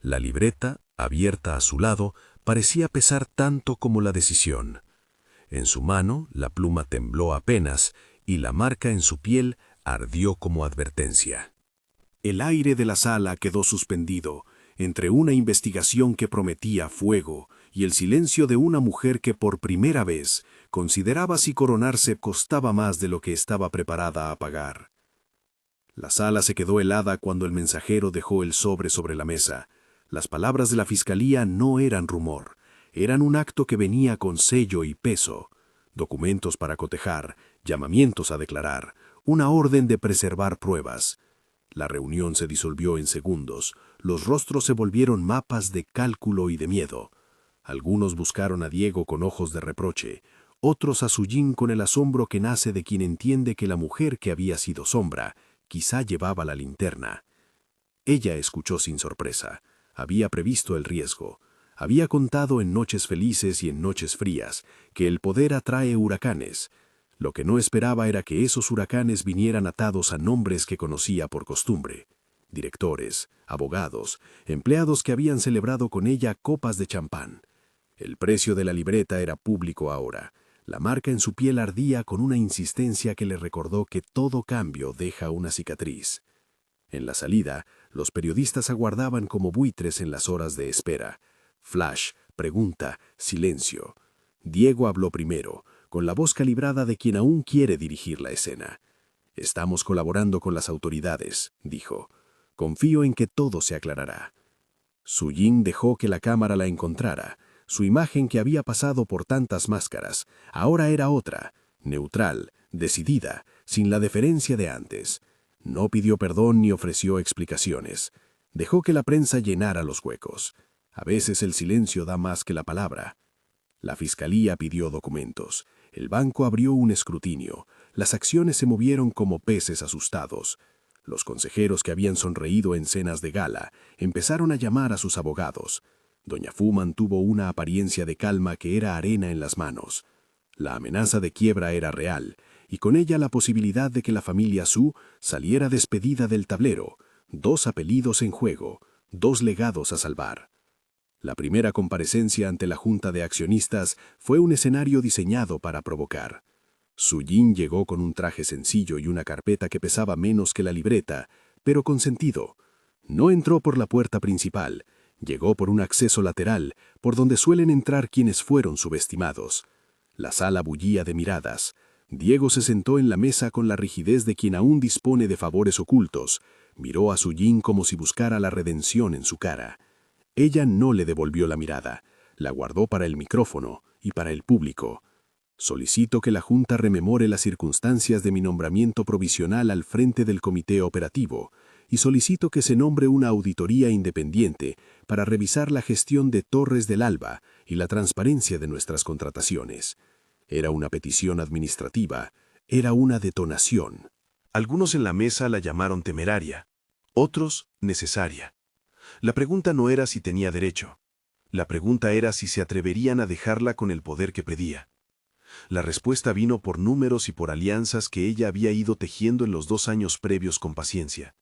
La libreta, abierta a su lado, parecía pesar tanto como la decisión. En su mano, la pluma tembló apenas, y la marca en su piel ardió como advertencia. El aire de la sala quedó suspendido, entre una investigación que prometía fuego y el silencio de una mujer que por primera vez consideraba si coronarse costaba más de lo que estaba preparada a pagar. La sala se quedó helada cuando el mensajero dejó el sobre la mesa. Las palabras de la fiscalía no eran rumor, eran un acto que venía con sello y peso. Documentos para cotejar, llamamientos a declarar, una orden de preservar pruebas. La reunión se disolvió en segundos, los rostros se volvieron mapas de cálculo y de miedo. Algunos buscaron a Diego con ojos de reproche, otros a Sujin con el asombro que nace de quien entiende que la mujer que había sido sombra, quizá llevaba la linterna. Ella escuchó sin sorpresa, había previsto el riesgo, había contado en noches felices y en noches frías, que el poder atrae huracanes. Lo que no esperaba era que esos huracanes vinieran atados a nombres que conocía por costumbre. Directores, abogados, empleados que habían celebrado con ella copas de champán. El precio de la libreta era público ahora. La marca en su piel ardía con una insistencia que le recordó que todo cambio deja una cicatriz. En la salida, los periodistas aguardaban como buitres en las horas de espera. Flash, pregunta, silencio. Diego habló primero, con la voz calibrada de quien aún quiere dirigir la escena. «Estamos colaborando con las autoridades», dijo. «Confío en que todo se aclarará». Sujin dejó que la cámara la encontrara. Su imagen que había pasado por tantas máscaras, ahora era otra, neutral, decidida, sin la deferencia de antes. No pidió perdón ni ofreció explicaciones. Dejó que la prensa llenara los huecos. A veces el silencio da más que la palabra. La fiscalía pidió documentos. El banco abrió un escrutinio. Las acciones se movieron como peces asustados. Los consejeros que habían sonreído en cenas de gala empezaron a llamar a sus abogados. Doña Fu mantuvo una apariencia de calma que era arena en las manos. La amenaza de quiebra era real, y con ella la posibilidad de que la familia Su saliera despedida del tablero, 2 apellidos en juego, 2 legados a salvar. La primera comparecencia ante la Junta de Accionistas fue un escenario diseñado para provocar. Sujin llegó con un traje sencillo y una carpeta que pesaba menos que la libreta, pero con sentido. No entró por la puerta principal, llegó por un acceso lateral, por donde suelen entrar quienes fueron subestimados. La sala bullía de miradas. Diego se sentó en la mesa con la rigidez de quien aún dispone de favores ocultos. Miró a Sujin como si buscara la redención en su cara. Ella no le devolvió la mirada, la guardó para el micrófono y para el público. Solicito que la Junta rememore las circunstancias de mi nombramiento provisional al frente del comité operativo y solicito que se nombre una auditoría independiente para revisar la gestión de Torres del Alba y la transparencia de nuestras contrataciones. Era una petición administrativa, era una detonación. Algunos en la mesa la llamaron temeraria, otros necesaria. La pregunta no era si tenía derecho. La pregunta era si se atreverían a dejarla con el poder que pedía. La respuesta vino por números y por alianzas que ella había ido tejiendo en los 2 años previos con paciencia.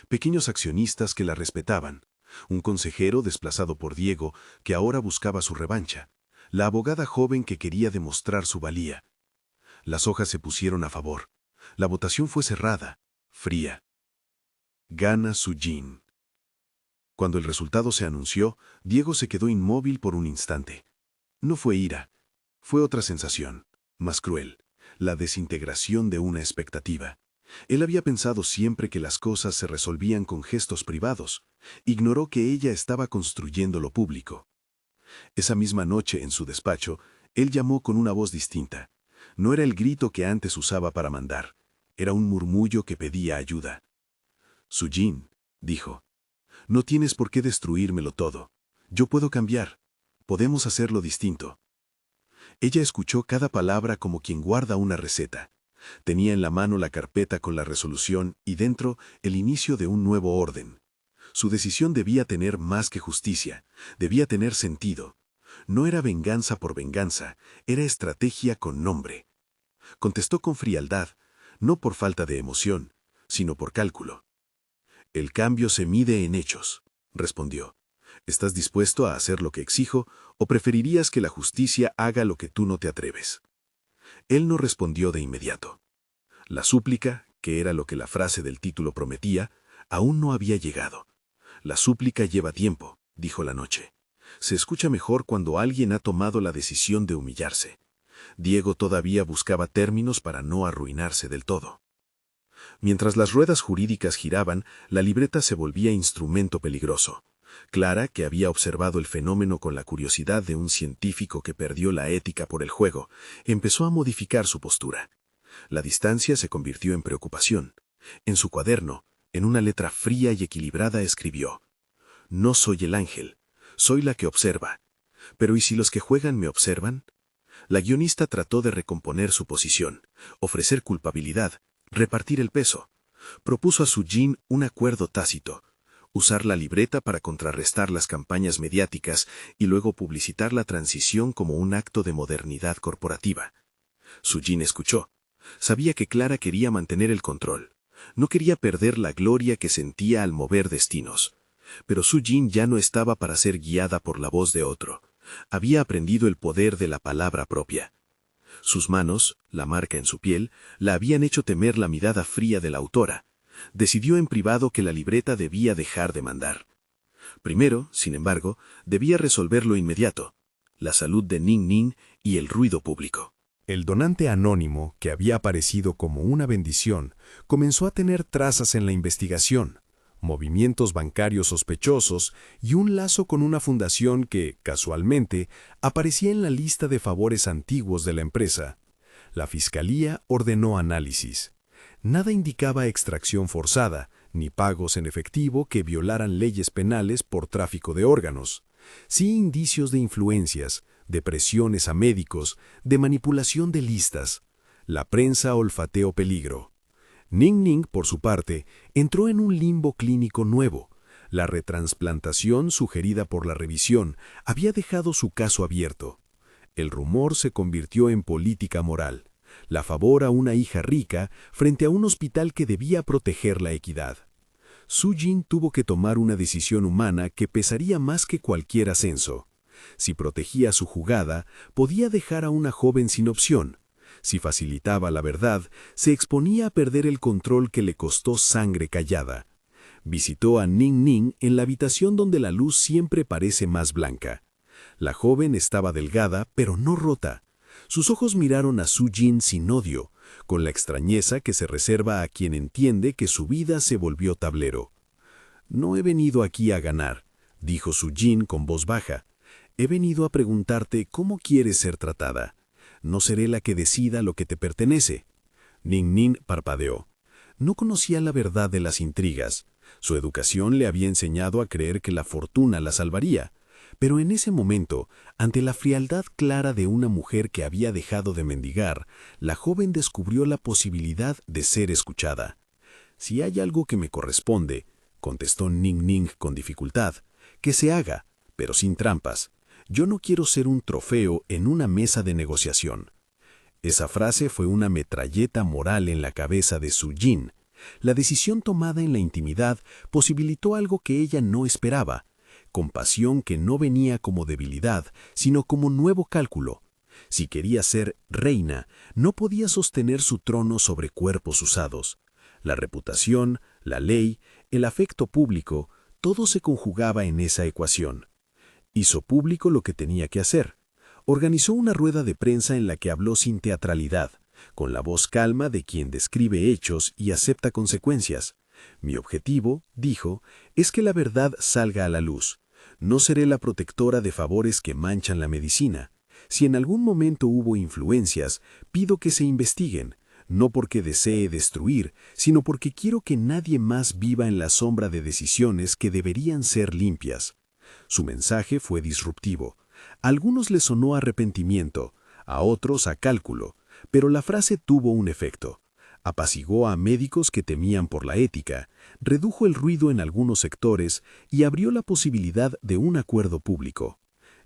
Pequeños accionistas que la respetaban, un consejero desplazado por Diego que ahora buscaba su revancha, la abogada joven que quería demostrar su valía. Las hojas se pusieron a favor. La votación fue cerrada, fría. Gana Sujin. Cuando el resultado se anunció, Diego se quedó inmóvil por un instante. No fue ira, fue otra sensación, más cruel, la desintegración de una expectativa. Él había pensado siempre que las cosas se resolvían con gestos privados. Ignoró que ella estaba construyendo lo público. Esa misma noche, en su despacho, él llamó con una voz distinta. No era el grito que antes usaba para mandar. Era un murmullo que pedía ayuda. «Sujin», dijo, «no tienes por qué destruírmelo todo. Yo puedo cambiar. Podemos hacerlo distinto». Ella escuchó cada palabra como quien guarda una receta. Tenía en la mano la carpeta con la resolución y dentro el inicio de un nuevo orden. Su decisión debía tener más que justicia, debía tener sentido. No era venganza por venganza, era estrategia con nombre. Contestó con frialdad, no por falta de emoción, sino por cálculo. El cambio se mide en hechos, respondió. ¿Estás dispuesto a hacer lo que exijo o preferirías que la justicia haga lo que tú no te atreves? Él no respondió de inmediato. La súplica, que era lo que la frase del título prometía, aún no había llegado. La súplica lleva tiempo, dijo la noche. Se escucha mejor cuando alguien ha tomado la decisión de humillarse. Diego todavía buscaba términos para no arruinarse del todo. Mientras las ruedas jurídicas giraban, la libreta se volvía instrumento peligroso. Clara, que había observado el fenómeno con la curiosidad de un científico que perdió la ética por el juego, empezó a modificar su postura. La distancia se convirtió en preocupación. En su cuaderno, en una letra fría y equilibrada, escribió: «No soy el ángel, soy la que observa. Pero ¿y si los que juegan me observan?». La guionista trató de recomponer su posición, ofrecer culpabilidad, repartir el peso. Propuso a Su Jin un acuerdo tácito: usar la libreta para contrarrestar las campañas mediáticas y luego publicitar la transición como un acto de modernidad corporativa. Su Jin escuchó. Sabía que Clara quería mantener el control. No quería perder la gloria que sentía al mover destinos. Pero Su Jin ya no estaba para ser guiada por la voz de otro. Había aprendido el poder de la palabra propia. Sus manos, la marca en su piel, la habían hecho temer la mirada fría de la autora. Decidió en privado que la libreta debía dejar de mandar. Primero, sin embargo, debía resolver lo inmediato: la salud de Ning Ning y el ruido público. El donante anónimo, que había aparecido como una bendición, comenzó a tener trazas en la investigación, movimientos bancarios sospechosos y un lazo con una fundación que, casualmente, aparecía en la lista de favores antiguos de la empresa. La fiscalía ordenó análisis. Nada indicaba extracción forzada, ni pagos en efectivo que violaran leyes penales por tráfico de órganos. Sí indicios de influencias, de presiones a médicos, de manipulación de listas. La prensa olfateó peligro. Ning Ning, por su parte, entró en un limbo clínico nuevo. La retransplantación sugerida por la revisión había dejado su caso abierto. El rumor se convirtió en política moral. La favor a una hija rica frente a un hospital que debía proteger la equidad. Su Jin tuvo que tomar una decisión humana que pesaría más que cualquier ascenso. Si protegía su jugada, podía dejar a una joven sin opción. Si facilitaba la verdad, se exponía a perder el control que le costó sangre callada. Visitó a Ning Ning en la habitación donde la luz siempre parece más blanca. La joven estaba delgada, pero no rota. Sus ojos miraron a Su Jin sin odio, con la extrañeza que se reserva a quien entiende que su vida se volvió tablero. «No he venido aquí a ganar», dijo Su Jin con voz baja. «He venido a preguntarte cómo quieres ser tratada. No seré la que decida lo que te pertenece». Ning Ning parpadeó. No conocía la verdad de las intrigas. Su educación le había enseñado a creer que la fortuna la salvaría. Pero en ese momento, ante la frialdad clara de una mujer que había dejado de mendigar, la joven descubrió la posibilidad de ser escuchada. «Si hay algo que me corresponde», contestó Ning Ning con dificultad, «que se haga, pero sin trampas. Yo no quiero ser un trofeo en una mesa de negociación». Esa frase fue una metralleta moral en la cabeza de Su Jin. La decisión tomada en la intimidad posibilitó algo que ella no esperaba: compasión que no venía como debilidad, sino como nuevo cálculo. Si quería ser reina, no podía sostener su trono sobre cuerpos usados. La reputación, la ley, el afecto público, todo se conjugaba en esa ecuación. Hizo público lo que tenía que hacer. Organizó una rueda de prensa en la que habló sin teatralidad, con la voz calma de quien describe hechos y acepta consecuencias. «Mi objetivo», dijo, «es que la verdad salga a la luz. No seré la protectora de favores que manchan la medicina. Si en algún momento hubo influencias, pido que se investiguen, no porque desee destruir, sino porque quiero que nadie más viva en la sombra de decisiones que deberían ser limpias». Su mensaje fue disruptivo. A algunos les sonó arrepentimiento, a otros a cálculo, pero la frase tuvo un efecto. Apaciguó a médicos que temían por la ética, redujo el ruido en algunos sectores y abrió la posibilidad de un acuerdo público.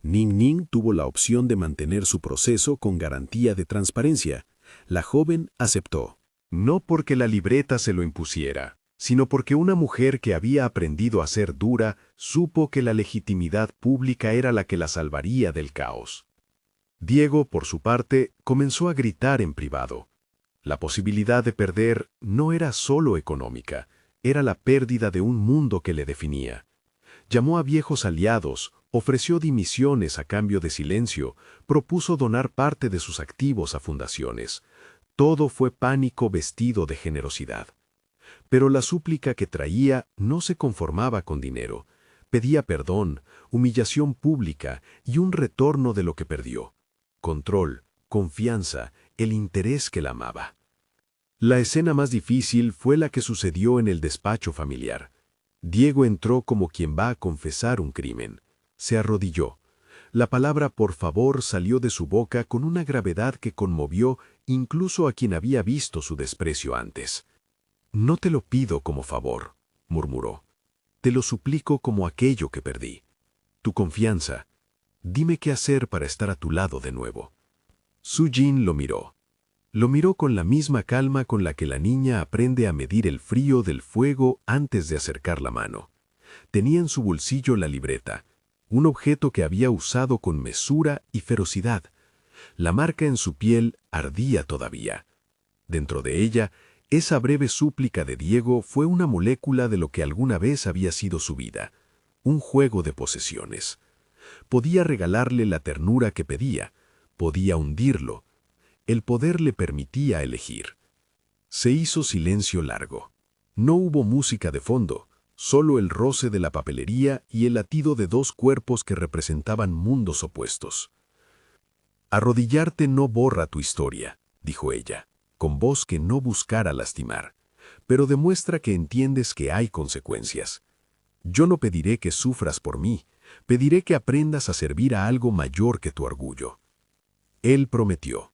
Ning Ning tuvo la opción de mantener su proceso con garantía de transparencia. La joven aceptó. No porque la libreta se lo impusiera, sino porque una mujer que había aprendido a ser dura supo que la legitimidad pública era la que la salvaría del caos. Diego, por su parte, comenzó a gritar en privado. La posibilidad de perder no era solo económica, era la pérdida de un mundo que le definía. Llamó a viejos aliados, ofreció dimisiones a cambio de silencio, propuso donar parte de sus activos a fundaciones. Todo fue pánico vestido de generosidad. Pero la súplica que traía no se conformaba con dinero. Pedía perdón, humillación pública y un retorno de lo que perdió. Control, confianza, el interés que la amaba. La escena más difícil fue la que sucedió en el despacho familiar. Diego entró como quien va a confesar un crimen. Se arrodilló. La palabra por favor salió de su boca con una gravedad que conmovió incluso a quien había visto su desprecio antes. «No te lo pido como favor», murmuró. «Te lo suplico como aquello que perdí. Tu confianza. Dime qué hacer para estar a tu lado de nuevo». Su Jin lo miró. Lo miró con la misma calma con la que la niña aprende a medir el frío del fuego antes de acercar la mano. Tenía en su bolsillo la libreta, un objeto que había usado con mesura y ferocidad. La marca en su piel ardía todavía. Dentro de ella, esa breve súplica de Diego fue una molécula de lo que alguna vez había sido su vida, un juego de posesiones. Podía regalarle la ternura que pedía, podía hundirlo. El poder le permitía elegir. Se hizo silencio largo. No hubo música de fondo, solo el roce de la papelería y el latido de dos cuerpos que representaban mundos opuestos. «Arrodillarte no borra tu historia», dijo ella, con voz que no buscara lastimar, «pero demuestra que entiendes que hay consecuencias. Yo no pediré que sufras por mí, pediré que aprendas a servir a algo mayor que tu orgullo». Él prometió.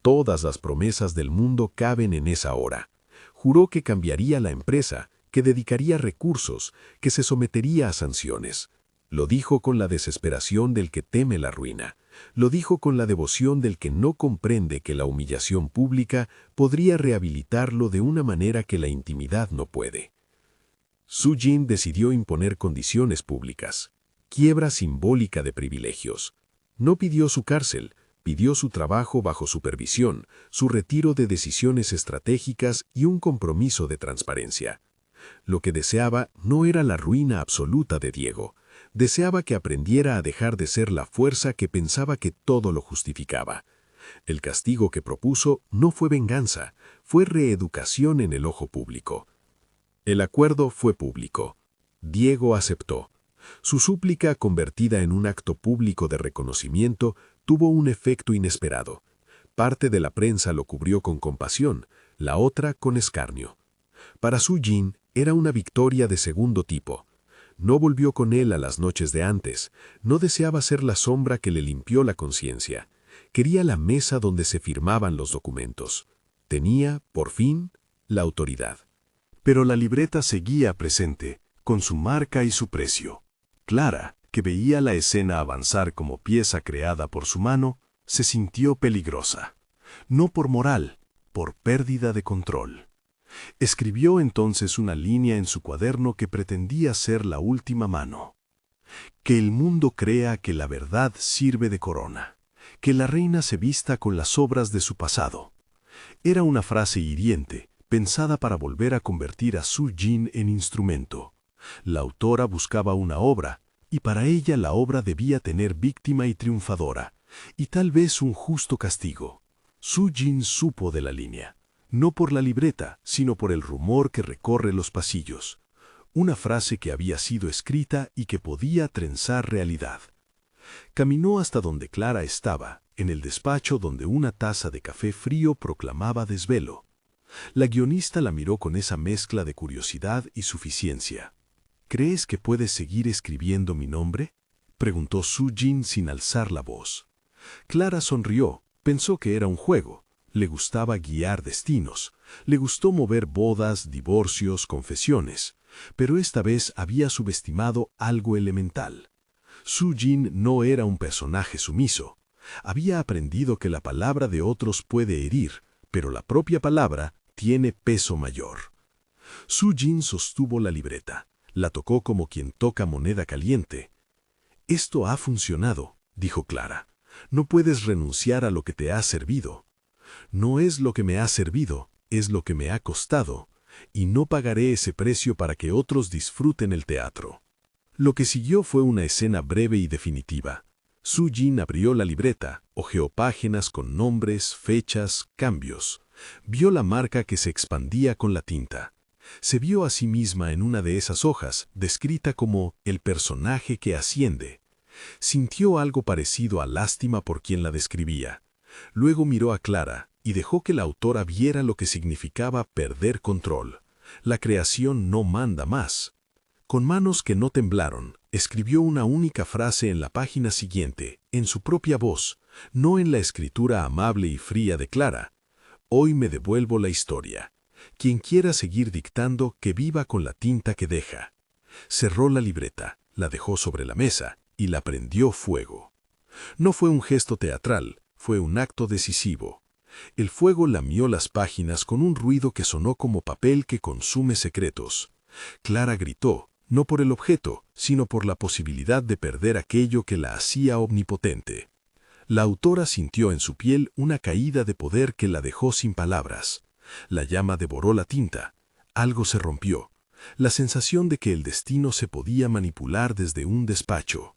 Todas las promesas del mundo caben en esa hora. Juró que cambiaría la empresa, que dedicaría recursos, que se sometería a sanciones. Lo dijo con la desesperación del que teme la ruina. Lo dijo con la devoción del que no comprende que la humillación pública podría rehabilitarlo de una manera que la intimidad no puede. Su Jin decidió imponer condiciones públicas. Quiebra simbólica de privilegios. No pidió su cárcel, pidió su trabajo bajo supervisión, su retiro de decisiones estratégicas y un compromiso de transparencia. Lo que deseaba no era la ruina absoluta de Diego. Deseaba que aprendiera a dejar de ser la fuerza que pensaba que todo lo justificaba. El castigo que propuso no fue venganza, fue reeducación en el ojo público. El acuerdo fue público. Diego aceptó. Su súplica, convertida en un acto público de reconocimiento, tuvo un efecto inesperado. Parte de la prensa lo cubrió con compasión, la otra con escarnio. Para Su Jin era una victoria de segundo tipo. No volvió con él a las noches de antes, no deseaba ser la sombra que le limpió la conciencia. Quería la mesa donde se firmaban los documentos. Tenía, por fin, la autoridad. Pero la libreta seguía presente, con su marca y su precio. Clara, que veía la escena avanzar como pieza creada por su mano, se sintió peligrosa. No por moral, por pérdida de control. Escribió entonces una línea en su cuaderno que pretendía ser la última mano. Que el mundo crea que la verdad sirve de corona. Que la reina se vista con las obras de su pasado. Era una frase hiriente, pensada para volver a convertir a Su Jin en instrumento. La autora buscaba una obra, y para ella la obra debía tener víctima y triunfadora, y tal vez un justo castigo. Su Jin supo de la línea, no por la libreta, sino por el rumor que recorre los pasillos. Una frase que había sido escrita y que podía trenzar realidad. Caminó hasta donde Clara estaba, en el despacho donde una taza de café frío proclamaba desvelo. La guionista la miró con esa mezcla de curiosidad y suficiencia. «¿Crees que puedes seguir escribiendo mi nombre?», preguntó Su Jin sin alzar la voz. Clara sonrió, pensó que era un juego, le gustaba guiar destinos, le gustó mover bodas, divorcios, confesiones, pero esta vez había subestimado algo elemental. Su Jin no era un personaje sumiso. Había aprendido que la palabra de otros puede herir, pero la propia palabra tiene peso mayor. Su Jin sostuvo la libreta, la tocó como quien toca moneda caliente. «Esto ha funcionado», dijo Clara. «No puedes renunciar a lo que te ha servido». «No es lo que me ha servido, es lo que me ha costado, y no pagaré ese precio para que otros disfruten el teatro». Lo que siguió fue una escena breve y definitiva. Su Jin abrió la libreta, hojeó páginas con nombres, fechas, cambios. Vio la marca que se expandía con la tinta. Se vio a sí misma en una de esas hojas, descrita como el personaje que asciende. Sintió algo parecido a lástima por quien la describía. Luego miró a Clara y dejó que la autora viera lo que significaba perder control. La creación no manda más. Con manos que no temblaron, escribió una única frase en la página siguiente, en su propia voz, no en la escritura amable y fría de Clara. «Hoy me devuelvo la historia. Quien quiera seguir dictando, que viva con la tinta que deja». Cerró la libreta, la dejó sobre la mesa y la prendió fuego. No fue un gesto teatral, fue un acto decisivo. El fuego lamió las páginas con un ruido que sonó como papel que consume secretos. Clara gritó, no por el objeto, sino por la posibilidad de perder aquello que la hacía omnipotente. La autora sintió en su piel una caída de poder que la dejó sin palabras. La llama devoró la tinta. Algo se rompió. La sensación de que el destino se podía manipular desde un despacho.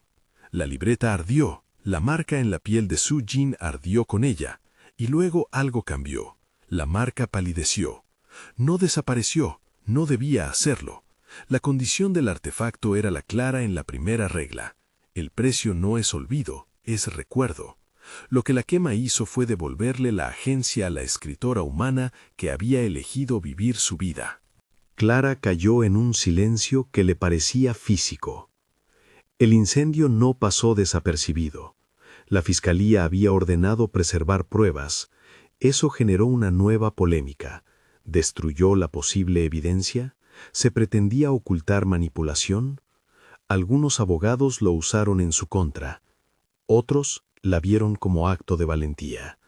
La libreta ardió. La marca en la piel de Su Jin ardió con ella. Y luego algo cambió. La marca palideció. No desapareció. No debía hacerlo. La condición del artefacto era la clara en la primera regla. El precio no es olvido, es recuerdo. Lo que la quema hizo fue devolverle la agencia a la escritora humana que había elegido vivir su vida. Clara cayó en un silencio que le parecía físico. El incendio no pasó desapercibido. La fiscalía había ordenado preservar pruebas. Eso generó una nueva polémica. ¿Destruyó la posible evidencia? ¿Se pretendía ocultar manipulación? Algunos abogados lo usaron en su contra. Otros la vieron como acto de valentía.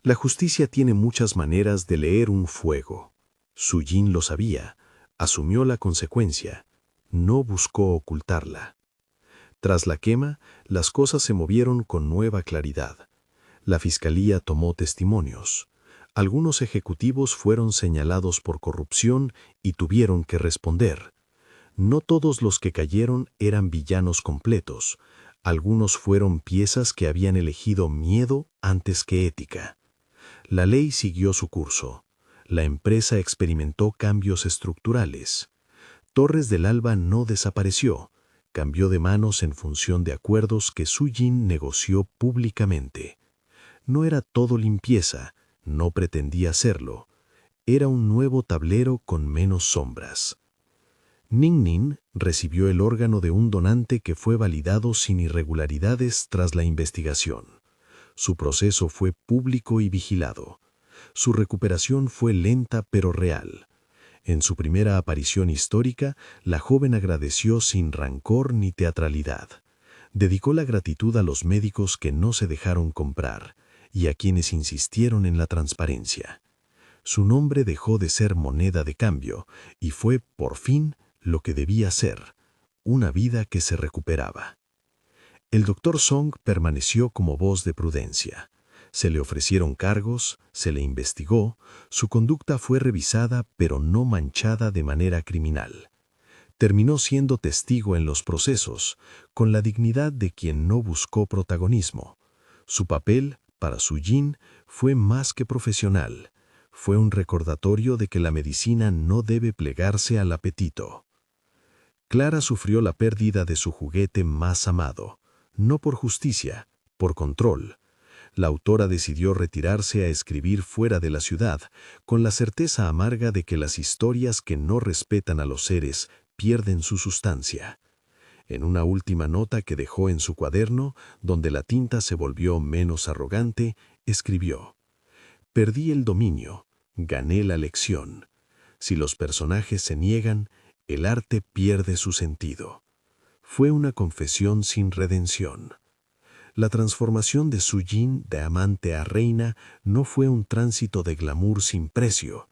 La justicia tiene muchas maneras de leer un fuego. Su Jin lo sabía, asumió la consecuencia, no buscó ocultarla. Tras la quema, las cosas se movieron con nueva claridad. La fiscalía tomó testimonios. Algunos ejecutivos fueron señalados por corrupción y tuvieron que responder. No todos los que cayeron eran villanos completos. Algunos fueron piezas que habían elegido miedo antes que ética. La ley siguió su curso. La empresa experimentó cambios estructurales. Torres del Alba no desapareció. Cambió de manos en función de acuerdos que Su Jin negoció públicamente. No era todo limpieza. No pretendía serlo. Era un nuevo tablero con menos sombras. Ning Ning recibió el órgano de un donante que fue validado sin irregularidades tras la investigación. Su proceso fue público y vigilado. Su recuperación fue lenta pero real. En su primera aparición histórica, la joven agradeció sin rancor ni teatralidad. Dedicó la gratitud a los médicos que no se dejaron comprar y a quienes insistieron en la transparencia. Su nombre dejó de ser moneda de cambio y fue, por fin, lo que debía ser, una vida que se recuperaba. El Dr. Song permaneció como voz de prudencia. Se le ofrecieron cargos, se le investigó, su conducta fue revisada pero no manchada de manera criminal. Terminó siendo testigo en los procesos, con la dignidad de quien no buscó protagonismo. Su papel, para Su Jin, fue más que profesional. Fue un recordatorio de que la medicina no debe plegarse al apetito. Clara sufrió la pérdida de su juguete más amado, no por justicia, por control. La autora decidió retirarse a escribir fuera de la ciudad, con la certeza amarga de que las historias que no respetan a los seres pierden su sustancia. En una última nota que dejó en su cuaderno, donde la tinta se volvió menos arrogante, escribió: Perdí el dominio, gané la lección. Si los personajes se niegan, el arte pierde su sentido. Fue una confesión sin redención. La transformación de Su Jin de amante a reina no fue un tránsito de glamour sin precio.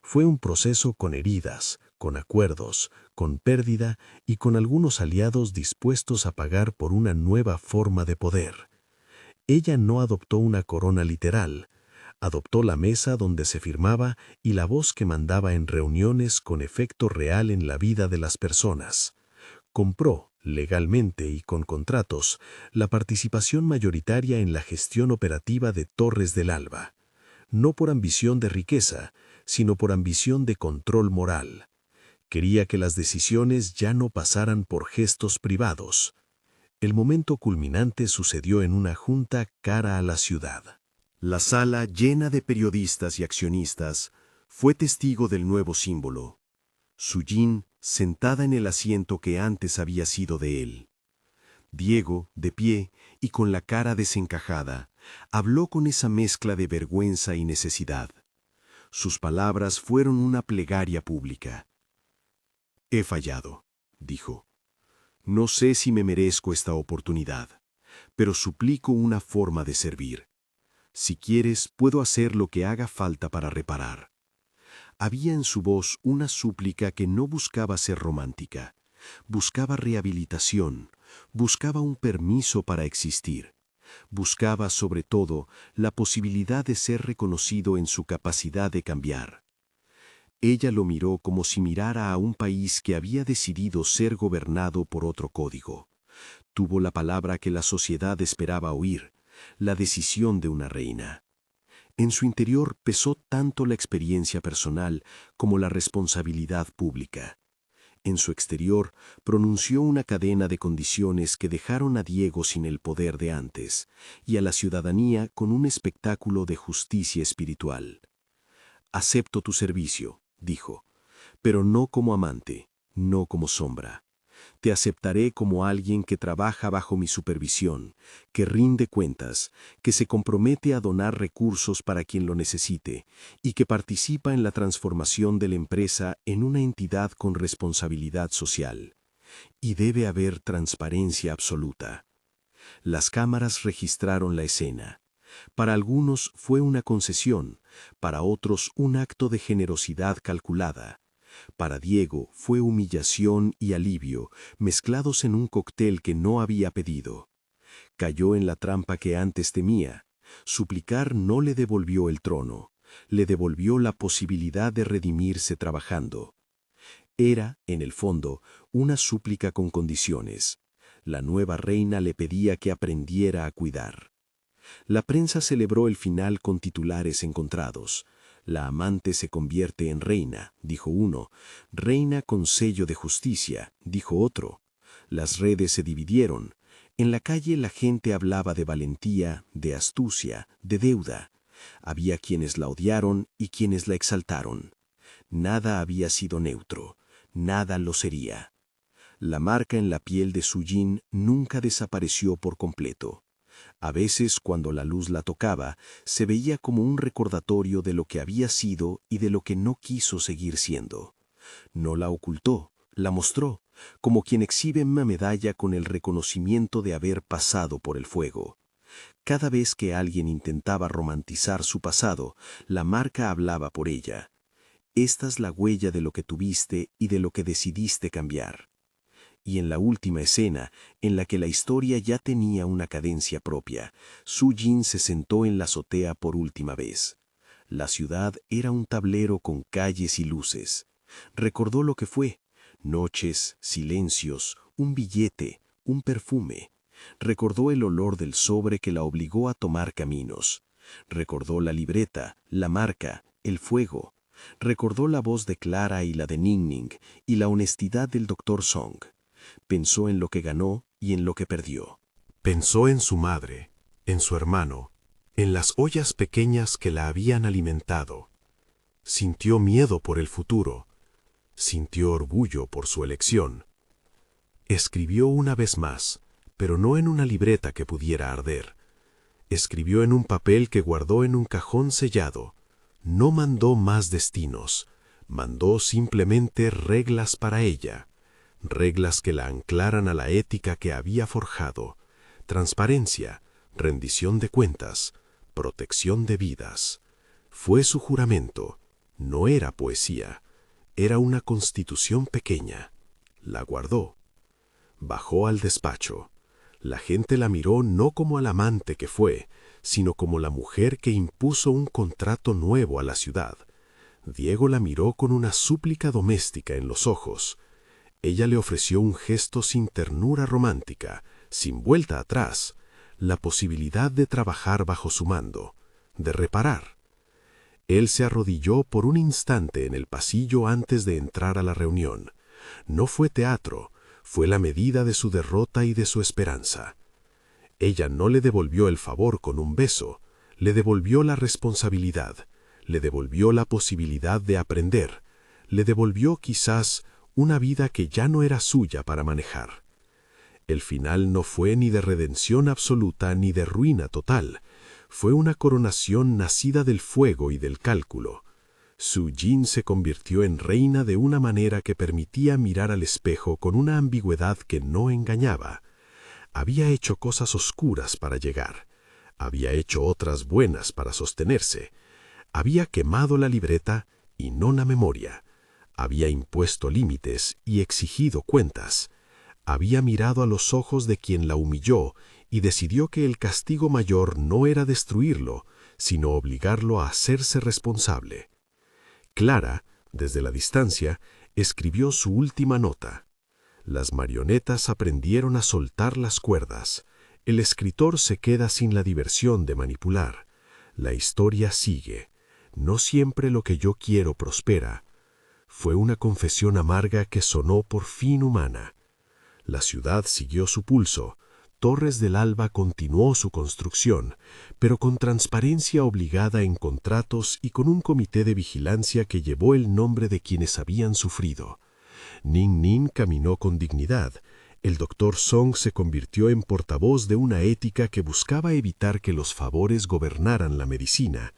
Fue un proceso con heridas, con acuerdos, con pérdida y con algunos aliados dispuestos a pagar por una nueva forma de poder. Ella no adoptó una corona literal, adoptó la mesa donde se firmaba y la voz que mandaba en reuniones con efecto real en la vida de las personas. Compró, legalmente y con contratos, la participación mayoritaria en la gestión operativa de Torres del Alba, no por ambición de riqueza, sino por ambición de control moral. Quería que las decisiones ya no pasaran por gestos privados. El momento culminante sucedió en una junta cara a la ciudad. La sala, llena de periodistas y accionistas, fue testigo del nuevo símbolo. Su Jin, sentada en el asiento que antes había sido de él. Diego, de pie y con la cara desencajada, habló con esa mezcla de vergüenza y necesidad. Sus palabras fueron una plegaria pública. «He fallado», dijo. «No sé si me merezco esta oportunidad, pero suplico una forma de servir. Si quieres, puedo hacer lo que haga falta para reparar». Había en su voz una súplica que no buscaba ser romántica, buscaba rehabilitación, buscaba un permiso para existir, buscaba sobre todo la posibilidad de ser reconocido en su capacidad de cambiar. Ella lo miró como si mirara a un país que había decidido ser gobernado por otro código. Tuvo la palabra que la sociedad esperaba oír, la decisión de una reina. En su interior pesó tanto la experiencia personal como la responsabilidad pública. En su exterior pronunció una cadena de condiciones que dejaron a Diego sin el poder de antes y a la ciudadanía con un espectáculo de justicia espiritual. «Acepto tu servicio», dijo, «pero no como amante, no como sombra. Te aceptaré como alguien que trabaja bajo mi supervisión, que rinde cuentas, que se compromete a donar recursos para quien lo necesite y que participa en la transformación de la empresa en una entidad con responsabilidad social. Y debe haber transparencia absoluta». Las cámaras registraron la escena. Para algunos fue una concesión, para otros un acto de generosidad calculada. Para Diego fue humillación y alivio, mezclados en un cóctel que no había pedido. Cayó en la trampa que antes temía. Suplicar no le devolvió el trono, le devolvió la posibilidad de redimirse trabajando. Era, en el fondo, una súplica con condiciones. La nueva reina le pedía que aprendiera a cuidar. La prensa celebró el final con titulares encontrados. «La amante se convierte en reina», dijo uno. «Reina con sello de justicia», dijo otro. Las redes se dividieron. En la calle la gente hablaba de valentía, de astucia, de deuda. Había quienes la odiaron y quienes la exaltaron. Nada había sido neutro, nada lo sería. La marca en la piel de Su Jin nunca desapareció por completo. A veces, cuando la luz la tocaba, se veía como un recordatorio de lo que había sido y de lo que no quiso seguir siendo. No la ocultó, la mostró, como quien exhibe una medalla con el reconocimiento de haber pasado por el fuego. Cada vez que alguien intentaba romantizar su pasado, la marca hablaba por ella. «Esta es la huella de lo que tuviste y de lo que decidiste cambiar». Y en la última escena, en la que la historia ya tenía una cadencia propia, Su Jin se sentó en la azotea por última vez. La ciudad era un tablero con calles y luces. Recordó lo que fue: noches, silencios, un billete, un perfume. Recordó el olor del sobre que la obligó a tomar caminos. Recordó la libreta, la marca, el fuego. Recordó la voz de Clara y la de Ning Ning y la honestidad del Dr. Song. Pensó en lo que ganó y en lo que perdió. Pensó en su madre, en su hermano, en las ollas pequeñas que la habían alimentado. Sintió miedo por el futuro. Sintió orgullo por su elección. Escribió una vez más, pero no en una libreta que pudiera arder. Escribió en un papel que guardó en un cajón sellado. No mandó más destinos, mandó simplemente reglas para ella, reglas que la anclaran a la ética que había forjado: transparencia, rendición de cuentas, protección de vidas. Fue su juramento, no era poesía, era una constitución pequeña. La guardó. Bajó al despacho. La gente la miró no como al amante que fue, sino como la mujer que impuso un contrato nuevo a la ciudad. Diego la miró con una súplica doméstica en los ojos. Ella le ofreció un gesto sin ternura romántica, sin vuelta atrás, la posibilidad de trabajar bajo su mando, de reparar. Él se arrodilló por un instante en el pasillo antes de entrar a la reunión. No fue teatro, fue la medida de su derrota y de su esperanza. Ella no le devolvió el favor con un beso, le devolvió la responsabilidad, le devolvió la posibilidad de aprender, le devolvió quizás una vida que ya no era suya para manejar. El final no fue ni de redención absoluta ni de ruina total, fue una coronación nacida del fuego y del cálculo. Su Jin se convirtió en reina de una manera que permitía mirar al espejo con una ambigüedad que no engañaba. Había hecho cosas oscuras para llegar, había hecho otras buenas para sostenerse, había quemado la libreta y no la memoria, había impuesto límites y exigido cuentas, había mirado a los ojos de quien la humilló y decidió que el castigo mayor no era destruirlo, sino obligarlo a hacerse responsable. Clara, desde la distancia, escribió su última nota. Las marionetas aprendieron a soltar las cuerdas. El escritor se queda sin la diversión de manipular. La historia sigue. No siempre lo que yo quiero prospera. Fue una confesión amarga que sonó por fin humana. La ciudad siguió su pulso. Torres del Alba continuó su construcción, pero con transparencia obligada en contratos y con un comité de vigilancia que llevó el nombre de quienes habían sufrido. Ning Ning caminó con dignidad. El doctor Song se convirtió en portavoz de una ética que buscaba evitar que los favores gobernaran la medicina.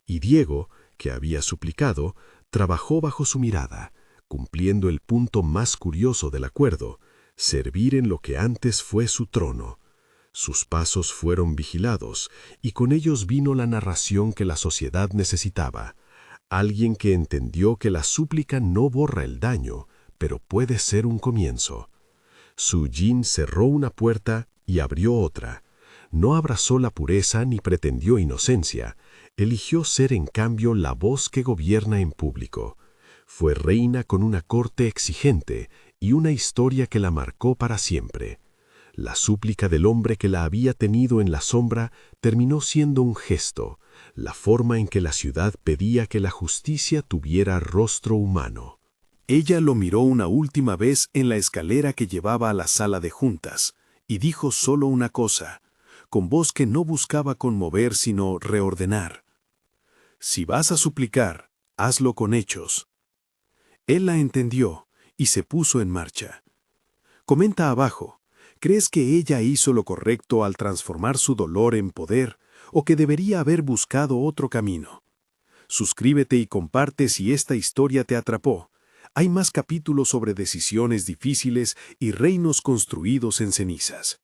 Y Diego, que había suplicado, trabajó bajo su mirada, cumpliendo el punto más curioso del acuerdo: servir en lo que antes fue su trono. Sus pasos fueron vigilados, y con ellos vino la narración que la sociedad necesitaba. Alguien que entendió que la súplica no borra el daño, pero puede ser un comienzo. Su Jin cerró una puerta y abrió otra. No abrazó la pureza ni pretendió inocencia. Eligió ser en cambio la voz que gobierna en público. Fue reina con una corte exigente y una historia que la marcó para siempre. La súplica del hombre que la había tenido en la sombra terminó siendo un gesto, la forma en que la ciudad pedía que la justicia tuviera rostro humano. Ella lo miró una última vez en la escalera que llevaba a la sala de juntas, y dijo solo una cosa, con voz que no buscaba conmover sino reordenar: si vas a suplicar, hazlo con hechos. Él la entendió y se puso en marcha. Comenta abajo, ¿crees que ella hizo lo correcto al transformar su dolor en poder o que debería haber buscado otro camino? Suscríbete y comparte si esta historia te atrapó. Hay más capítulos sobre decisiones difíciles y reinos construidos en cenizas.